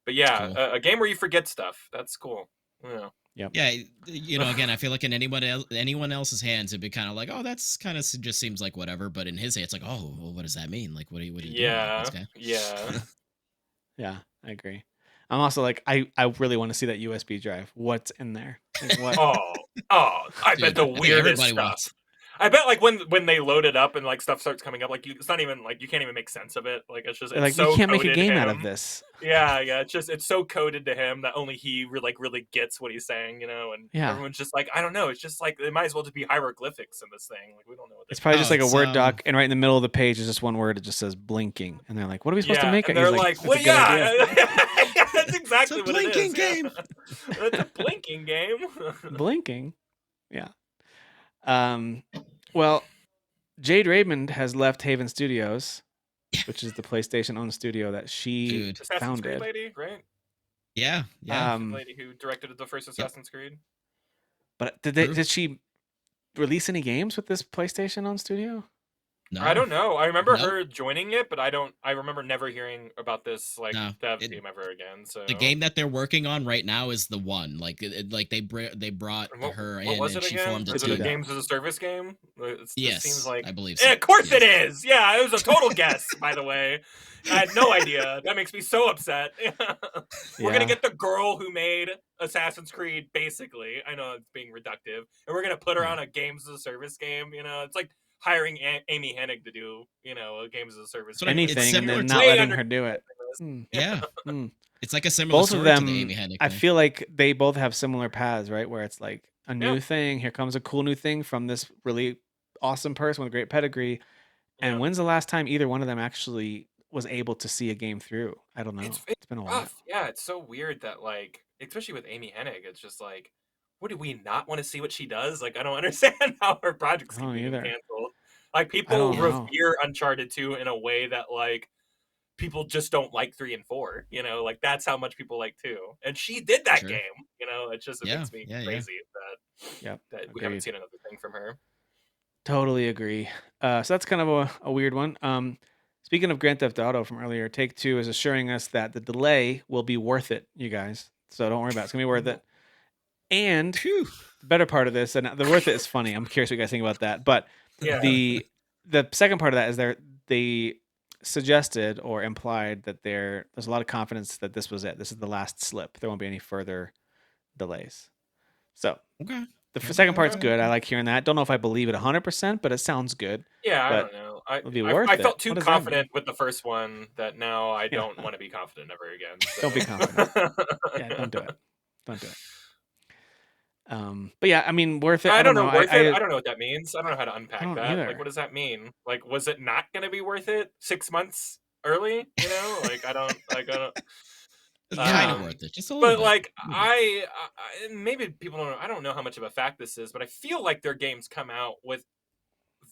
but yeah, cool. A game where you forget stuff. That's cool. Yeah. Yep. Yeah, again, I feel like in anyone else's hands, it'd be kind of like, oh, that's kind of just seems like whatever. But in his hands, it's like, oh, well, what does that mean? Like, what do you doing? Yeah. Yeah, I agree. I'm also like, I really want to see that USB drive. What's in there? Like, what? I bet the weirdest stuff. I bet like when they load it up and like stuff starts coming up, like it's not even like you can't even make sense of it. Like it's just like so you can't make a game him. out of this. Yeah, it's so coded to him that only he really gets what he's saying, and everyone's just like, I don't know. It's just like it might as well just be hieroglyphics in this thing. Like we don't know what. It's probably just like a Word doc, and right in the middle of the page is just one word. It just says blinking, and they're like, "What are we supposed to make it?" And they're like, "Well, yeah, that's exactly what it is. Game. It's a blinking game. Blinking, yeah. Well, Jade Raymond has left Haven Studios, which is the PlayStation-owned studio that she founded. Assassin's Creed lady, right? Yeah. The lady who directed the first Assassin's Creed. But did she release any games with this PlayStation-owned studio? No. I don't know. I remember her joining it, but I remember never hearing about this dev team ever again. So the game that they're working on right now is the one. Like they brought her in and she formed a team. Is it a games as a service game? Yes, seems like I believe so. Of course it is. Yeah, it was a total guess, by the way. I had no idea. That makes me so upset. We're gonna get the girl who made Assassin's Creed, basically. I know it's being reductive, and we're gonna put her on a games as a service game. It's like hiring Amy Hennig to do, a games as a service anything, and then not letting her do it. Yeah, it's like a similar. Both of them, to the Amy Hennig I feel like they both have similar paths, right? Where it's like a new thing. Here comes a cool new thing from this really awesome person with great pedigree. And when's the last time either one of them actually was able to see a game through? I don't know. It's been a while. Yeah, it's so weird that especially with Amy Hennig, it's just like, what do we not want to see what she does? Like, I don't understand how her projects can be canceled. Like, people revere Uncharted 2 in a way that people just don't like 3 and 4. Like that's how much people like 2. And she did that game. It just makes me crazy that we haven't seen another thing from her. Totally agree. So that's kind of a weird one. Speaking of Grand Theft Auto from earlier, Take-Two is assuring us that the delay will be worth it, you guys. So don't worry about it. It's going to be worth it. And the better part of this, and the worth it is funny. I'm curious what you guys think about that. But the second part of that is they suggested or implied that there's a lot of confidence that this was it. This is the last slip. There won't be any further delays. So the second part's good. I like hearing that. Don't know if I believe it 100%, but it sounds good. Yeah, I don't know. I felt too confident with the first one that now I don't want to be confident ever again. So. Don't be confident. Don't do it. Don't do it. But yeah, I mean, worth it. I don't know. Worth it. I don't know what that means. I don't know how to unpack that. Either. Like, what does that mean? Like, was it not going to be worth it 6 months early? I don't. It's kind of worth it, just a little bit. But I maybe people don't know. I don't know how much of a fact this is, but I feel like their games come out with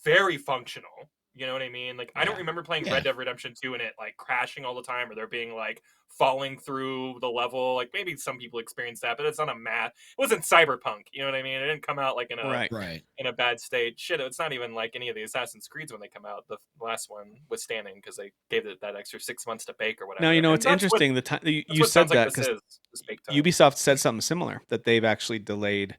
very functional. You know what I mean? Like, I don't Yeah. remember playing Yeah. Red Dead Redemption 2 and it like crashing all the time, or there being like falling through the level. Like, maybe some people experience that, but it's on a map. It wasn't Cyberpunk. You know what I mean? It didn't come out like Right. in a bad state. Shit, it's not even like any of the Assassin's Creeds when they come out. The last one withstanding because they gave it that extra 6 months to bake or whatever. Now, you know, And it's that's what interesting. The time that's you what sounds said like that this because is this bake time. Ubisoft said something similar, that they've actually delayed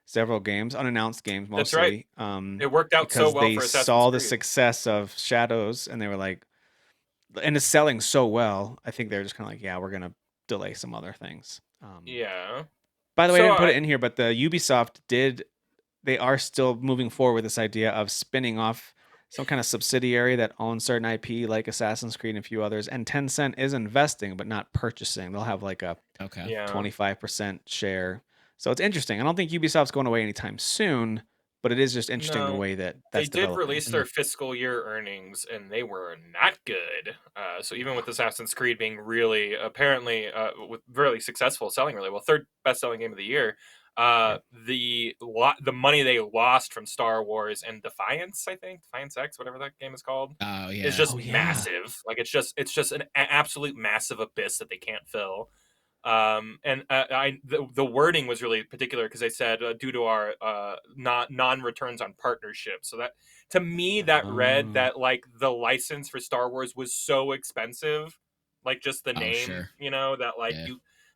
several games, unannounced games That's right. mostly, It worked out so because well they for Assassin's saw the Creed. success of Shadows and they were like, and it's selling so well. I think they're just kind of like, yeah, we're gonna delay some other things. Yeah. By the way, I So didn't put it in here, but the Ubisoft they are still moving forward with this idea of spinning off some kind of subsidiary that owns certain IP like Assassin's Creed and a few others. And Tencent is investing, but not purchasing. They'll have like a Okay. 25% share. So it's interesting. I don't think Ubisoft's going away anytime soon, but it is just interesting the No, way that they that's did developing. release their fiscal year earnings, and they were not good. So even with Assassin's Creed being really apparently with really successful, selling really well, third best selling game of the year, Yep. the money they lost from Star Wars and Defiance, I think Defiance X, whatever that game is called, Oh is yeah. just Oh, yeah. massive. Like, it's just an absolute massive abyss that they can't fill. And the wording was really particular because they said due to our non returns on partnership. So that, to me, that read Oh. that like the license for Star Wars was so expensive, like just the Oh name, sure. you know, that like Yeah.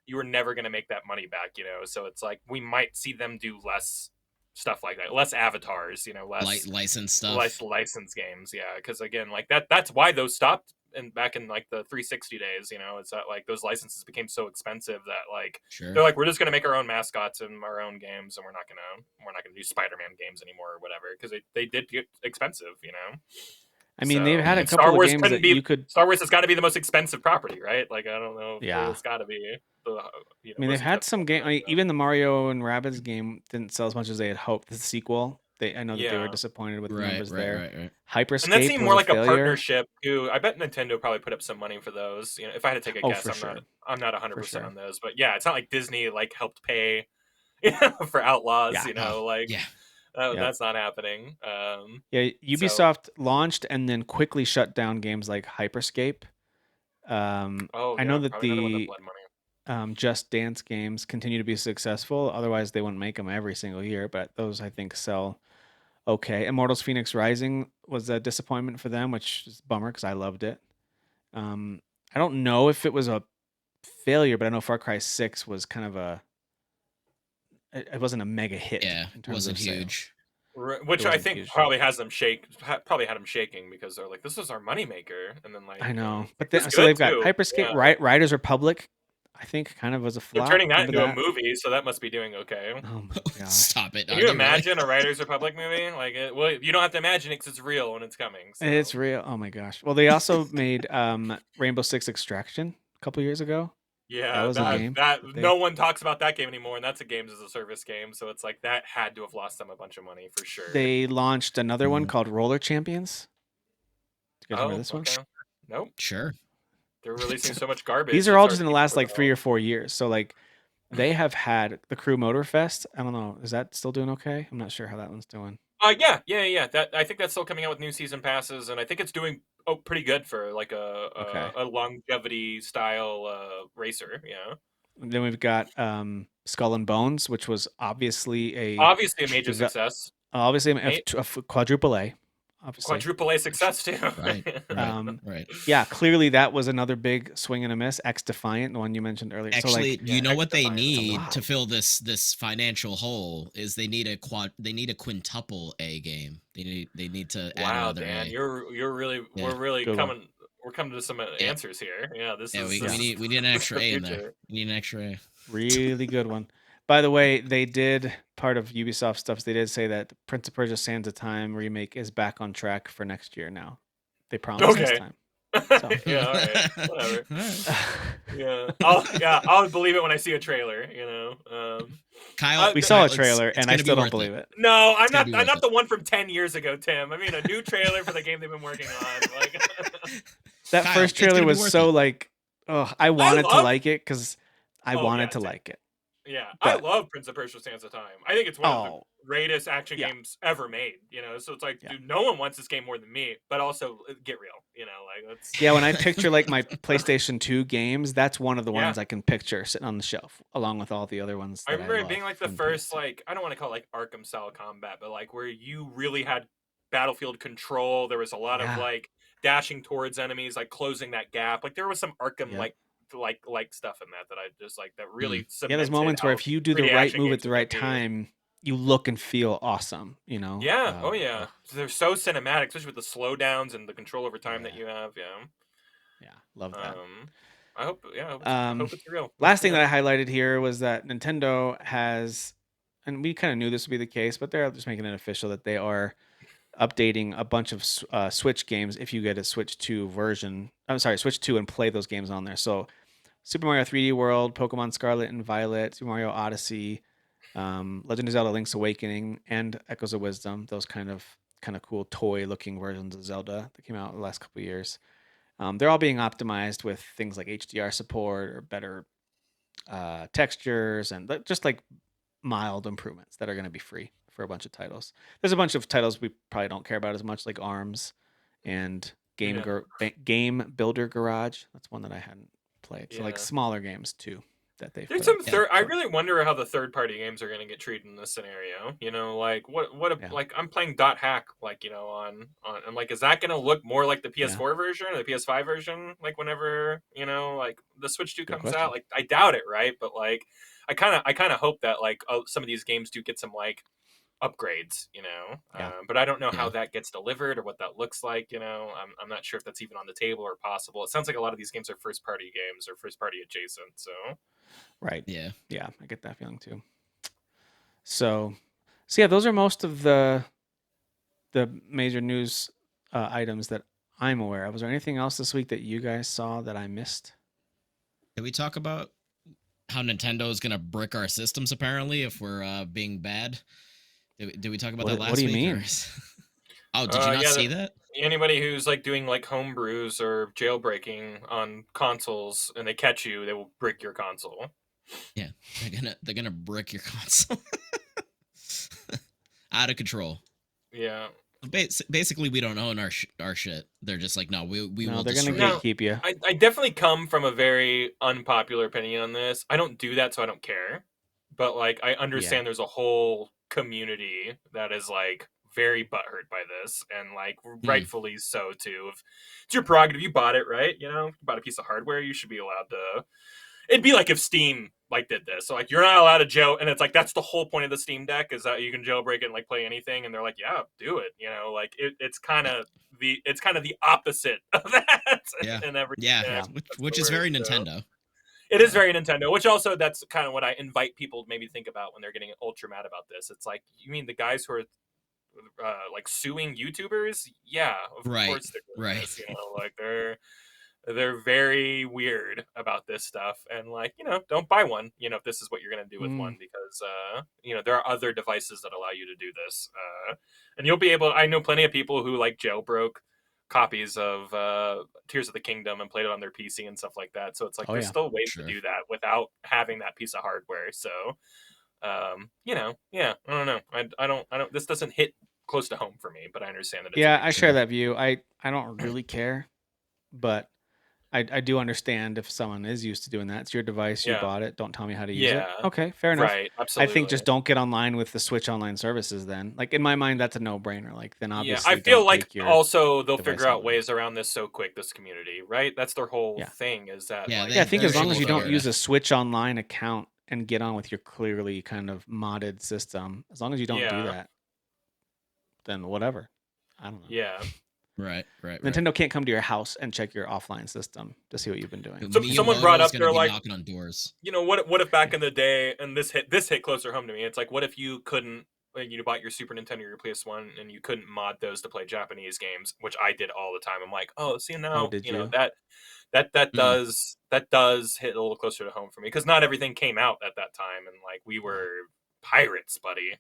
you were never gonna make that money back, you know. So it's like we might see them do less stuff like that, less avatars, you know, less License stuff. license games, yeah. Because again, like that's why those stopped. And back in like the 360 days, you know, it's that like those licenses became so expensive that like Sure. they're like, we're just gonna make our own mascots and our own games, and we're not gonna do Spider-Man games anymore or whatever, because they did get expensive, you know. I mean, they've So, had a and Star couple of Wars games couldn't that be you could. Star Wars has got to be the most expensive property, right? Like, I don't know, Yeah. it's got to be the I mean, they've most had expensive some one, game. I right? mean, even the Mario and Rabbids game didn't sell as much as they had hoped. The sequel, I know that they were Yeah. disappointed with the Right. numbers there. Right. And that Hyperscape seemed was more a like a failure. partnership too. I bet Nintendo probably put up some money for those. You know, if I had to take a Oh, guess, for sure, I'm not for 100% sure. on those. But yeah, it's not like Disney like helped pay for Outlaws, Yeah. you Oh know, like yeah. Yep. that's not happening. Yeah. So Ubisoft launched and then quickly shut down games like Hyperscape. oh I know yeah, that probably another one that the bled money. Just Dance games continue to be successful. Otherwise, they wouldn't make them every single year. But those, I think, sell okay. Immortals Phoenix Rising was a disappointment for them, which is a bummer because I loved it. I don't know if it was a failure, but I know Far Cry 6 was kind of it wasn't a mega hit Yeah. in terms Wasn't of sales. huge. Which It I wasn't think huge. probably has them probably had them shaking because they're like, this is our moneymaker, and then like I know, but it's so good they've got too. Hyperscape, Yeah, Riders Republic. I think kind of was a they're flop. turning that Remember into a that? movie, so that must be doing okay. Oh my gosh! Stop it. Can Are you they really? imagine a Riders Republic movie? Like, well, you don't have to imagine it because it's real when it's coming. So It's real. Oh my gosh! Well, they also made Rainbow Six Extraction a couple years ago. That yeah, was a game that that they no one talks about that game anymore, and that's a games as a service game. So it's like that had to have lost them a bunch of money for sure. they launched another one called Roller Champions. Do you guys remember Oh, this one? okay. Nope. Sure. They're releasing so much garbage. These are It's all hard just to in the keep up last with like it 3 all. or 4 years. So like they have had the Crew Motorfest. I don't know. Is that still doing okay? I'm not sure how that one's doing. Yeah. That I think that's still coming out with new season passes, and I think it's doing pretty good for like Okay. a longevity style racer. Yeah, And then we've got Skull and Bones, which was obviously obviously a major success, a quadruple A, obviously. quadruple A success too. Right. Right. Yeah, clearly that was another big swing and a miss. X Defiant, the one you mentioned earlier. So Actually, like, you know what they Defiance. it's a need to lot. fill this financial hole is they need a quintuple A game. They need to add Wow, another Dan, A. you're really Yeah. Good one. we're coming to some Yeah. answers here. Yeah, this Yeah, is we, this we is need we need an this is extra the A in there. future. We need an extra A. Really good one. By the way, they did part of Ubisoft stuff. They did say that Prince of Persia: Sands of Time remake is back on track for next year now. They promised this Okay. time. So. Yeah, all right, whatever. All right. I'll believe it when I see a trailer. You know, Kyle, We saw Kyle, a trailer, it's and I gonna be still don't worth believe it. it. no, It's gonna be I'm worth not it. the one from 10 years ago, Tim. I mean, a new trailer for the game they've been working on. Like, That Kyle, first it's trailer gonna be was worth so it. like, oh, I wanted to love. like it because I Oh yeah, wanted to like it. Yeah, I But love Prince of Persia: Sands of Time. I think it's one of the oh greatest action yeah, games ever made. You know, so it's like, yeah, dude, no one wants this game more than me. But also, get real. You know, like that's yeah. When I picture like my PlayStation 2 games, that's one of the yeah. ones I can picture sitting on the shelf, along with all the other ones I that I remember it being love like the from first, PS2. like, I don't want to call it like Arkham style combat, but like where you really had battlefield control. There was a lot of Yeah. like dashing towards enemies, like closing that gap. Like there was some Arkham Yep. like stuff in that I just like that Hmm. really Yeah, there's cemented moments where how if you do the 3D right action move at games the are right gonna be. time, you look and feel awesome, Yeah. Oh yeah. They're so cinematic, especially with the slowdowns and the control over time that Yeah. you have. Yeah. Yeah. Love that. Um. I hope. Yeah. I Um, hope it's real. last thing Yeah. that I highlighted here was that Nintendo has, and we kind of knew this would be the case, but they're just making it official that they are updating a bunch of Switch games if you get a Switch 2 version. I'm sorry, Switch 2 and play those games on there. So Super Mario 3D World, Pokemon Scarlet and Violet, Super Mario Odyssey, Legend of Zelda: Link's Awakening, and Echoes of Wisdom. Those kind of cool toy looking versions of Zelda that came out in the last couple of years. They're all being optimized with things like HDR support or better textures and just like mild improvements that are going to be free for a bunch of titles. There's a bunch of titles we probably don't care about as much, like Arms and Yeah. Game Builder Garage. That's one that I hadn't played. So like Yeah. smaller games too that they've There's put out some there. third. I So really wonder how the third party games are going to get treated in this scenario. You know, like yeah, like I'm playing Dot Hack, like you know, on and like is that going to look more like the yeah, PS4 version or the PS5 version? Like whenever you know, like the Switch 2 good comes out, question. like I doubt it, right? But like I kind of hope that like some of these games do get some like upgrades, you know. Yeah, But I don't know how Yeah. that gets delivered or what that looks like. You know, I'm not sure if that's even on the table or possible. It sounds like a lot of these games are first party games or first party adjacent. So right. Yeah. Yeah, I get that feeling too. So, so yeah, those are most of the major news items that I'm aware of. Was there anything else this week that you guys saw that I missed? Did we talk about how Nintendo is gonna brick our systems apparently if we're being bad? Did we talk about that What do last you week or? mean? Oh, did you not Yeah, see that? anybody who's like doing like homebrews or jailbreaking on consoles and they catch you, they will brick your console. Yeah, they're gonna brick your console out of control. Yeah. Basically, we don't own our shit. They're just like, no, we No, will they're gonna destroy it. Now, gatekeep you. I definitely come from a very unpopular opinion on this. I don't do that, so I don't care. But like, I Yeah. understand there's a whole community that is like very butthurt by this, and like Hmm. rightfully so too. If it's your prerogative, you bought it, right? You know, you bought a piece of hardware, you should be allowed to. It'd be like if Steam like did this. So like you're not allowed to jail, and it's like that's the whole point of the Steam Deck is that you can jailbreak it and like play anything, and they're like, yeah, do it. You know, like it's kind Yeah, of the opposite of that yeah, and every yeah. Yeah. that's the Which is word. very So Nintendo. it is Yeah, very Nintendo, which also that's kind of what I invite people to maybe think about when they're getting ultra mad about this. It's like you mean the guys who are like suing YouTubers? Yeah, of right, course they're doing right. this. You know, like they're very weird about this stuff and like you know don't buy one you know if this is what you're going to do with Mm. one because you know there are other devices that allow you to do this and you'll be able I know plenty of people who like jailbroke copies of Tears of the Kingdom and played it on their PC and stuff like that so it's like Oh there's yeah. still ways to Sure. do that without having that piece of hardware so you know yeah I don't this doesn't hit close to home for me but I understand that it's a Yeah, big I deal. share that view. I don't really care, but I do understand if someone is used to doing that. It's your device, you Yeah, bought it. Don't tell me how to use it. yeah, Okay, fair enough. right, I think absolutely. just don't get online with the Switch online services then. Like in my mind, that's a no-brainer. Like then Yeah, I obviously feel don't like take your also they'll figure device out online. ways around this so quick, this community, right? That's their whole Yeah. thing is that Yeah, like Yeah, I they think they're they're as long able as able you to don't figure it to use out. a Switch online account and get on with your clearly kind of modded system, as long as you don't do yeah, that, then whatever. I don't know. yeah. Right, right, right. Nintendo can't come to your house and check your offline system to see what you've been doing. So someone brought Miyamoto's up gonna they're be like, knocking on doors. you know, what if back Yeah. in the day and this hit closer home to me. It's like what if you couldn't like, you bought your Super Nintendo or your PS1 and you couldn't mod those to play Japanese games, which I did all the time. I'm like, "Oh, see Oh, now, did you know, you? Mm, that does hit a little closer to home for me because not everything came out at that time and like we Yeah. were pirates, buddy.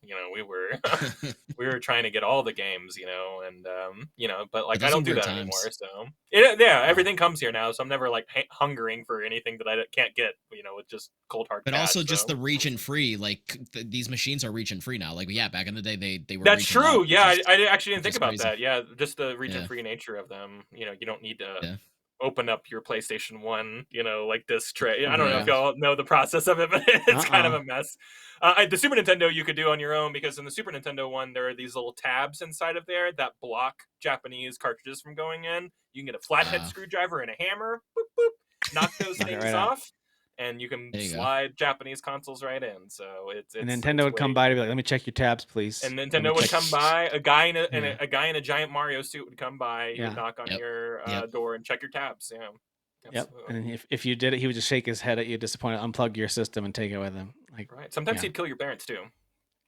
We were trying to get all the games, and but But like I those don't were do great that anymore. times. So yeah, Yeah. everything comes here now, so I'm never like hungering for anything that I can't get, with just cold hard But cash. also just So the region free, like these machines are region free now. Like yeah, back in the day they were that's region up, true. Yeah, I actually didn't which think is about crazy. that. Yeah, just the region Yeah. free nature of them. You don't need to Yeah. open up your PlayStation 1, like this tray. I don't know if Yeah. y'all know the process of it, but it's kind of Uh-uh. a mess. The Super Nintendo you could do on your own, because in the Super Nintendo one, there are these little tabs inside of there that block Japanese cartridges from going in. You can get a flathead Uh, screwdriver and a hammer, boop, boop, knock those Knock it things right out. off, and you can there you go. slide Japanese consoles right in. So And it's Nintendo it's would come way by to be like, easier. "Let me check your tabs, please. And Let me Nintendo would check." come by. A guy in Yeah. a guy in a giant Mario suit would come by. He would Yeah. knock on Yep. your Yep. door and check your tabs. Yeah, Yep. absolutely. And if you did it, he would just shake his head at you, disappointed, unplug your system, and take it with him. Like, Right. Sometimes yeah, he'd kill your parents too.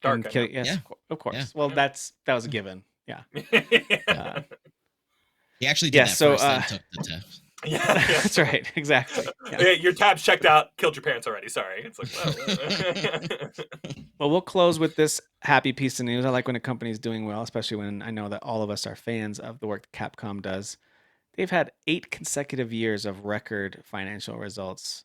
Dark, and I kill. know. Yes, Yeah. of Yeah. course. Well, Yeah. that was a given. Yeah. Uh, He actually did yeah. that So first, then took the test. Yeah, that's right. Exactly. Yeah. Your tabs checked out. Killed your parents already. Sorry. It's like, well. Well, we'll close with this happy piece of news. I like when a company's doing well, especially when I know that all of us are fans of the work Capcom does. They've had 8 consecutive years of record financial results,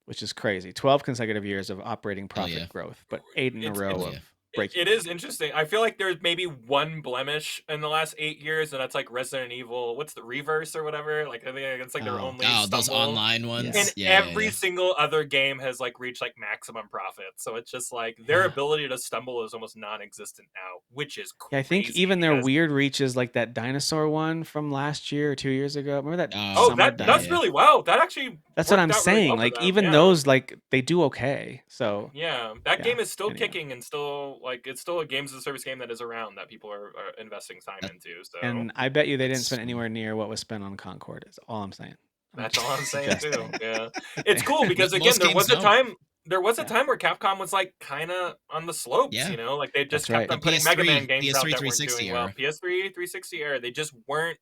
which is crazy. 12 consecutive years of operating Hell yeah. profit growth, but 8 in a it's row Hell it's yeah. of breaking It even. is interesting. I feel like there's maybe one blemish in the last 8 years, and that's like Resident Evil. What's the Reverse or whatever? Like I think it's like their Oh, only Oh, those stumble. online yeah. And ones. Yeah. Yeah. every Yeah. single other game has like reached like maximum profit. So it's just like their Yeah. ability to stumble is almost non-existent now, which is Yeah, I think crazy even their because weird reaches like that dinosaur one from last year or 2 years ago. Remember that Oh. summer that Yeah. does Yeah. dinosaur? really well. That actually That's what worked I'm out really saying. well for Like them. even Yeah. those like they do okay. So, Yeah, that yeah. game is still Anyway. kicking and still like it's still a games as a service game that is around that people are investing time That, into. So And I bet you they didn't that's spend anywhere near what was spent on Concord. Is all I'm saying. I'm that's just all I'm saying too. suggesting. Yeah, it's cool because again, most games don't. there was a Yeah. time where Capcom was like kind of on the slopes. Yeah. Like they just That's kept right. The on putting Mega Man PS3, games out PS3 that weren't 360 doing well. era. PS3 360 era, they just weren't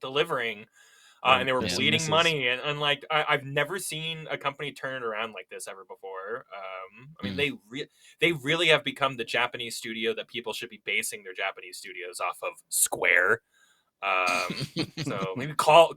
delivering. They were And they were missing bleeding misses. money, and like I've never seen a company turn it around like this ever before. I mean, Mm. they really have become the Japanese studio that people should be basing their Japanese studios off of. Square. So maybe call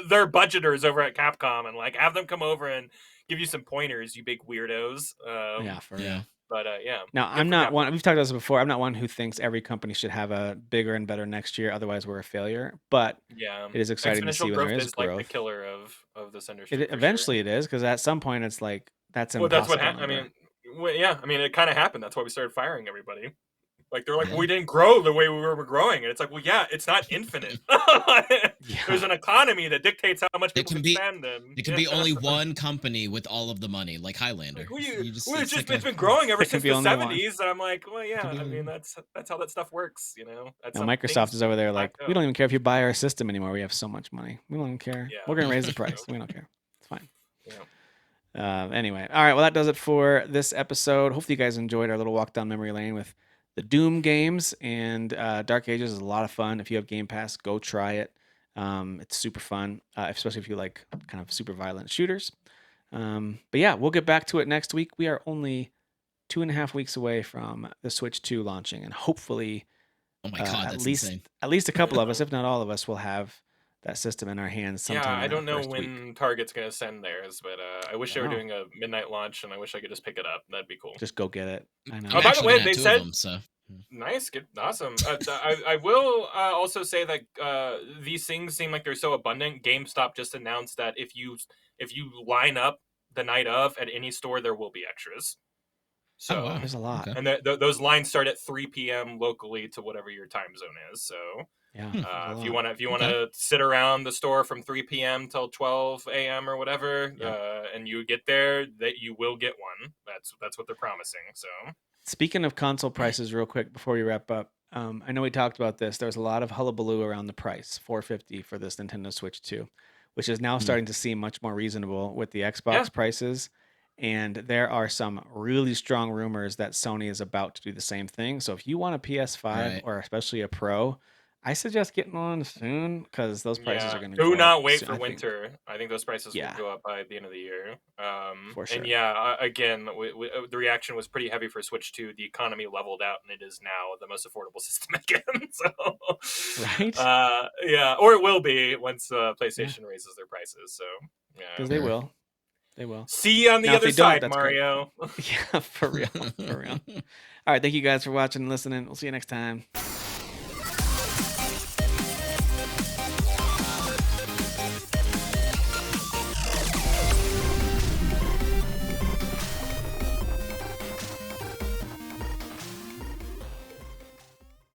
their budgeters over at Capcom and like have them come over and give you some pointers, you big weirdos. Yeah, for Yeah. real. But yeah, Now, good I'm for not Capcom. one. We've talked about this before. I'm not one who thinks every company should have a bigger and better next year. Otherwise, we're a failure. But Yeah, it is exciting to see exponential when there growth is is like the growth. killer of this It industry for sure. eventually it is because at some point it's like that's Well, that's what impossible I number. mean. Well, yeah, I mean, it kind of happened. That's why we started firing everybody. Like they're like, well, Yeah. we didn't grow the way we were growing, and it's like, well, yeah, it's not infinite. There's Yeah, an economy that dictates how much There people can can be spend, and there can be only one company with all of the money, like Highlander. like, well, You just well, it's like it's a been growing ever there can since be the only one. '70s, and I'm like, well, it can yeah, be I only mean, one. that's how that stuff works, At Now some Microsoft things is over there like we don't plateau. even care if you buy our system anymore. We have so much money. We don't even care. We're Yeah, gonna raise the that's true. price. We don't care. It's fine. Yeah. Anyway, all right. Well, that does it for this episode. Hopefully, you guys enjoyed our little walk down memory lane with the Doom games and Dark Ages is a lot of fun. If you have Game Pass, go try it. It's super fun, especially if you like kind of super violent shooters. But yeah, we'll get back to it next week. We are only 2.5 weeks away from the Switch 2 launching, and hopefully, Oh my god, at that's least insane. a couple of us, if not all of us, will have that system in our hands Yeah, sometime I in that don't know first week. when Target's gonna send theirs, but I wish I they were know. doing a midnight launch, and I wish I could just pick it up. That'd be cool. Just go get it. I I'm Oh, know. by the actually way, gonna have they two of said them, so nice, good, awesome. I will also say that these things seem like they're so abundant. GameStop just announced that if you line up the night of at any store, there will be extras. oh So, wow. There's a lot. Okay. and those lines start at 3 p.m. locally to whatever your time zone is. So, Yeah, Hmm. there's a if you lot. want to Okay. sit around the store from 3 p.m. till 12 a.m. or whatever, Yep. and you get there, that you will get one. That's what they're promising. So. Speaking of console prices, real quick before we wrap up, I know we talked about this. There was a lot of hullabaloo around the price, $450 for this Nintendo Switch 2, which is now Hmm. starting to seem much more reasonable with the Yeah. Xbox prices. And there are some really strong rumors that Sony is about to do the same thing. So if you want a PS5 Right. or especially a Pro, I suggest getting one soon because those prices are Yeah, going to do go up not wait soon. for I think. winter. I think those prices will Yeah, go up by the end of the year. for And sure. yeah, again, the reaction was pretty heavy for Switch 2. The economy leveled out, and it is now the most affordable system again. So, Right? yeah, or it will be once Yeah, PlayStation raises their prices. So, yeah. because they Sure. will. They will. See you on the Now, if other they don't, side, that's great. Mario. Yeah, for real. For real. All right. Thank you guys for watching and listening. We'll see you next time.